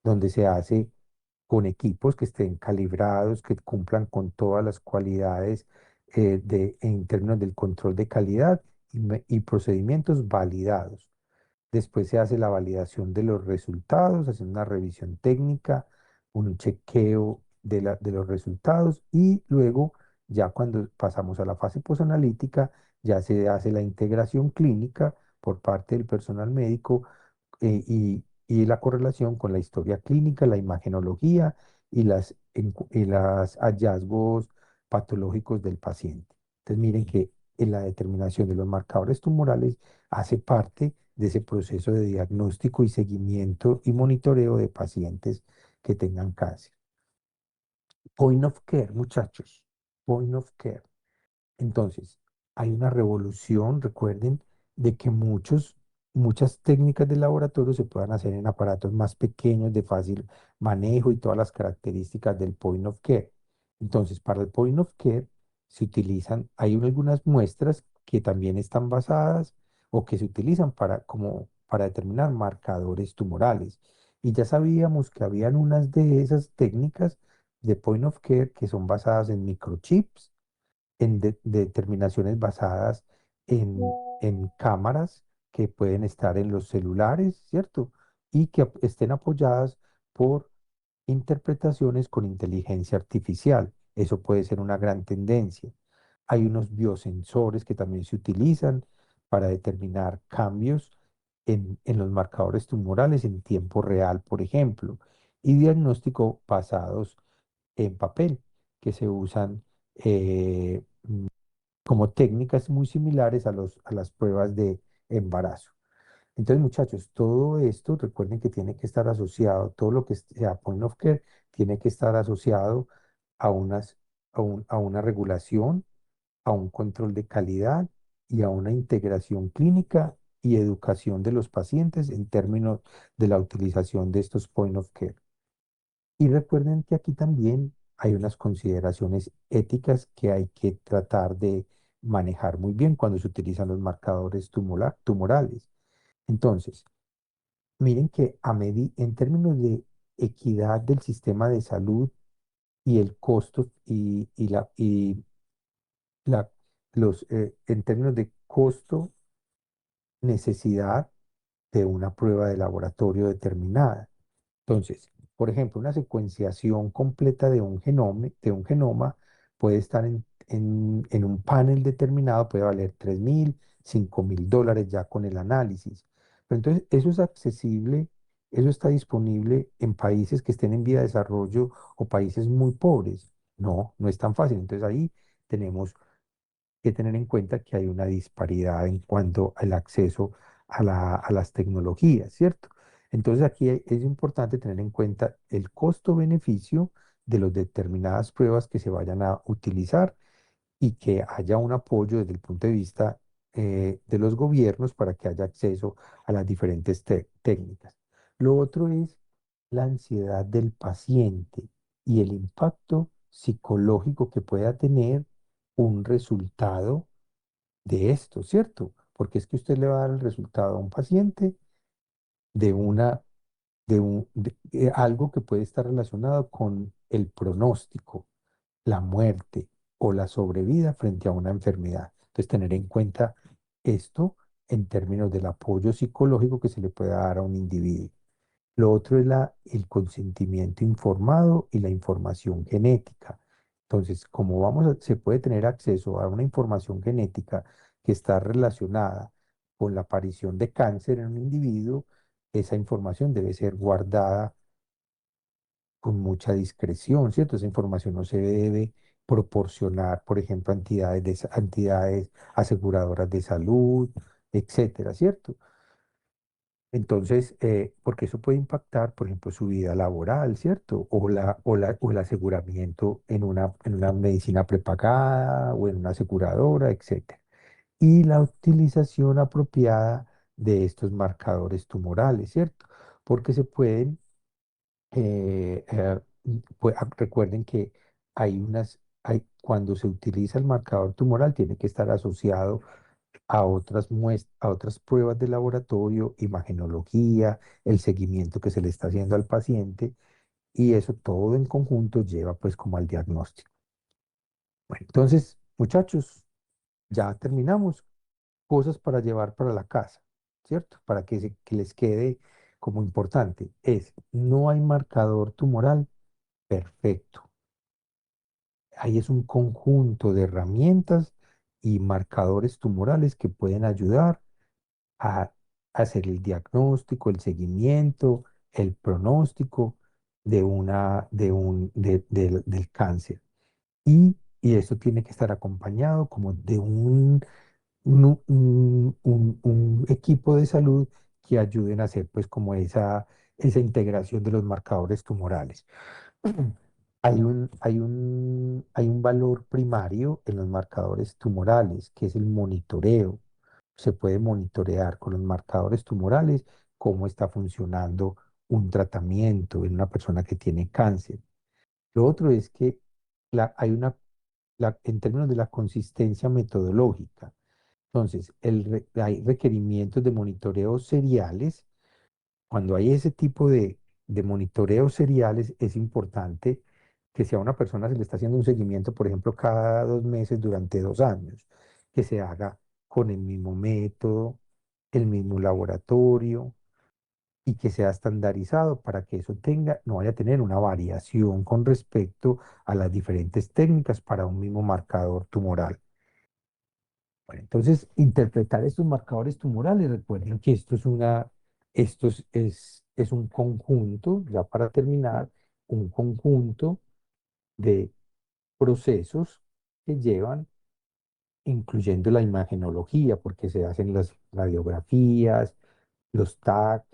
donde se hace con equipos que estén calibrados, que cumplan con todas las cualidades en términos del control de calidad y procedimientos validados. Después se hace la validación de los resultados, haciendo una revisión técnica, un chequeo de los resultados y luego, ya cuando pasamos a la fase posanalítica, ya se hace la integración clínica por parte del personal médico y la correlación con la historia clínica, la imagenología y las hallazgos patológicos del paciente. Entonces, miren que en la determinación de los marcadores tumorales hace parte de ese proceso de diagnóstico y seguimiento y monitoreo de pacientes que tengan cáncer. Point of care, muchachos. Point of care. Entonces, hay una revolución, recuerden, de que muchas técnicas de laboratorio se puedan hacer en aparatos más pequeños, de fácil manejo y todas las características del point of care. Entonces, para el point of care se utilizan, hay algunas muestras que también están basadas o que se utilizan para determinar marcadores tumorales. Y ya sabíamos que habían unas de esas técnicas de point of care que son basadas en microchips en determinaciones basadas en, en cámaras que pueden estar en los celulares, ¿cierto? Y que estén apoyadas por interpretaciones con inteligencia artificial. Eso puede ser una gran tendencia. Hay unos biosensores que también se utilizan para determinar cambios en los marcadores tumorales en tiempo real, por ejemplo, y diagnóstico basados en papel, que se usan como técnicas muy similares a las pruebas de embarazo. Entonces, muchachos, todo esto, recuerden que tiene que estar asociado, todo lo que sea point of care, tiene que estar asociado a a una regulación, a un control de calidad y a una integración clínica y educación de los pacientes en términos de la utilización de estos point of care. Y recuerden que aquí también hay unas consideraciones éticas que hay que tratar de manejar muy bien cuando se utilizan los marcadores tumorales. Entonces, miren que en términos de equidad del sistema de salud y el costo la, en términos de costo, necesidad de una prueba de laboratorio determinada. Entonces, por ejemplo, una secuenciación completa de un genoma puede estar en un panel determinado, puede valer 3.000, $5.000 ya con el análisis. Pero entonces, eso es accesible, eso está disponible en países que estén en vía de desarrollo o países muy pobres. No, no es tan fácil. Entonces ahí tenemos que tener en cuenta que hay una disparidad en cuanto al acceso a las tecnologías, ¿cierto? Entonces aquí es importante tener en cuenta el costo-beneficio de las determinadas pruebas que se vayan a utilizar y que haya un apoyo desde el punto de vista de los gobiernos para que haya acceso a las diferentes técnicas. Lo otro es la ansiedad del paciente y el impacto psicológico que pueda tener un resultado de esto, ¿cierto? Porque es que usted le va a dar el resultado a un paciente de algo que puede estar relacionado con el pronóstico, la muerte o la sobrevida frente a una enfermedad. Entonces, tener en cuenta esto en términos del apoyo psicológico que se le pueda dar a un individuo. Lo otro es el consentimiento informado y la información genética. Entonces, como se puede tener acceso a una información genética que está relacionada con la aparición de cáncer en un individuo, esa información debe ser guardada con mucha discreción, ¿cierto? Esa información no se debe proporcionar, por ejemplo, a entidades aseguradoras de salud, etcétera, ¿cierto? Entonces, porque eso puede impactar, por ejemplo, su vida laboral, ¿cierto? O el aseguramiento en una medicina prepagada o en una aseguradora, etcétera. y la utilización apropiada de estos marcadores tumorales, ¿cierto? Porque se pueden, recuerden que cuando se utiliza el marcador tumoral tiene que estar asociado a a otras pruebas de laboratorio, imagenología, el seguimiento que se le está haciendo al paciente, y eso todo en conjunto lleva pues como al diagnóstico. Bueno, entonces, muchachos, ya terminamos. Cosas para llevar para la casa, ¿cierto? Para que les quede como importante. No hay marcador tumoral perfecto. Ahí es un conjunto de herramientas y marcadores tumorales que pueden ayudar a hacer el diagnóstico, el seguimiento, el pronóstico del cáncer. Y eso tiene que estar acompañado como de un equipo de salud que ayuden a hacer pues como esa integración de los marcadores tumorales. Hay un valor primario en los marcadores tumorales, que es el monitoreo. Se puede monitorear con los marcadores tumorales cómo está funcionando un tratamiento en una persona que tiene cáncer. Lo otro es que hay en términos de la consistencia metodológica. Entonces, hay requerimientos de monitoreo seriales. Cuando hay ese tipo de monitoreos seriales, es importante que si a una persona se le está haciendo un seguimiento, por ejemplo, cada 2 meses durante 2 años, que se haga con el mismo método, el mismo laboratorio y que sea estandarizado para que eso no vaya a tener una variación con respecto a las diferentes técnicas para un mismo marcador tumoral. Bueno, entonces, interpretar estos marcadores tumorales, recuerden que es un conjunto, ya para terminar, un conjunto de procesos que llevan, incluyendo la imagenología, porque se hacen las radiografías, los TAC,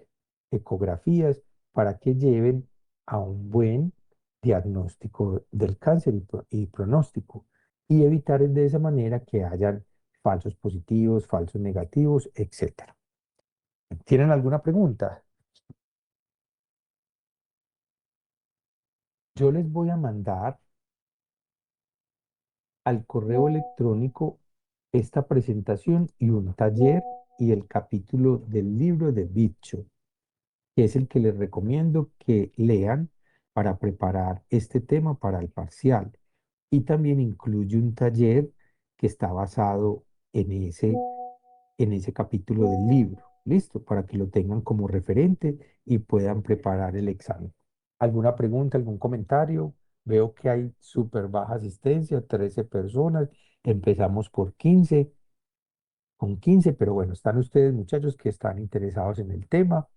ecografías, para que lleven a un buen diagnóstico del cáncer y pronóstico, y evitar de esa manera que hayan falsos positivos, falsos negativos, etcétera. ¿Tienen alguna pregunta? Yo les voy a mandar al correo electrónico esta presentación y un taller y el capítulo del libro de Bicho, que es el que les recomiendo que lean para preparar este tema para el parcial. Y también incluye un taller que está basado en ese capítulo del libro. ¿Listo? Para que lo tengan como referente y puedan preparar el examen. ¿Alguna pregunta, algún comentario? Veo que hay súper baja asistencia, 13 personas. Empezamos con 15, pero bueno, están ustedes muchachos que están interesados en el tema.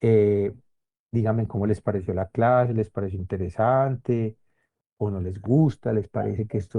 Eh, Díganme cómo les pareció la clase, les pareció interesante o no les gusta, les parece que esto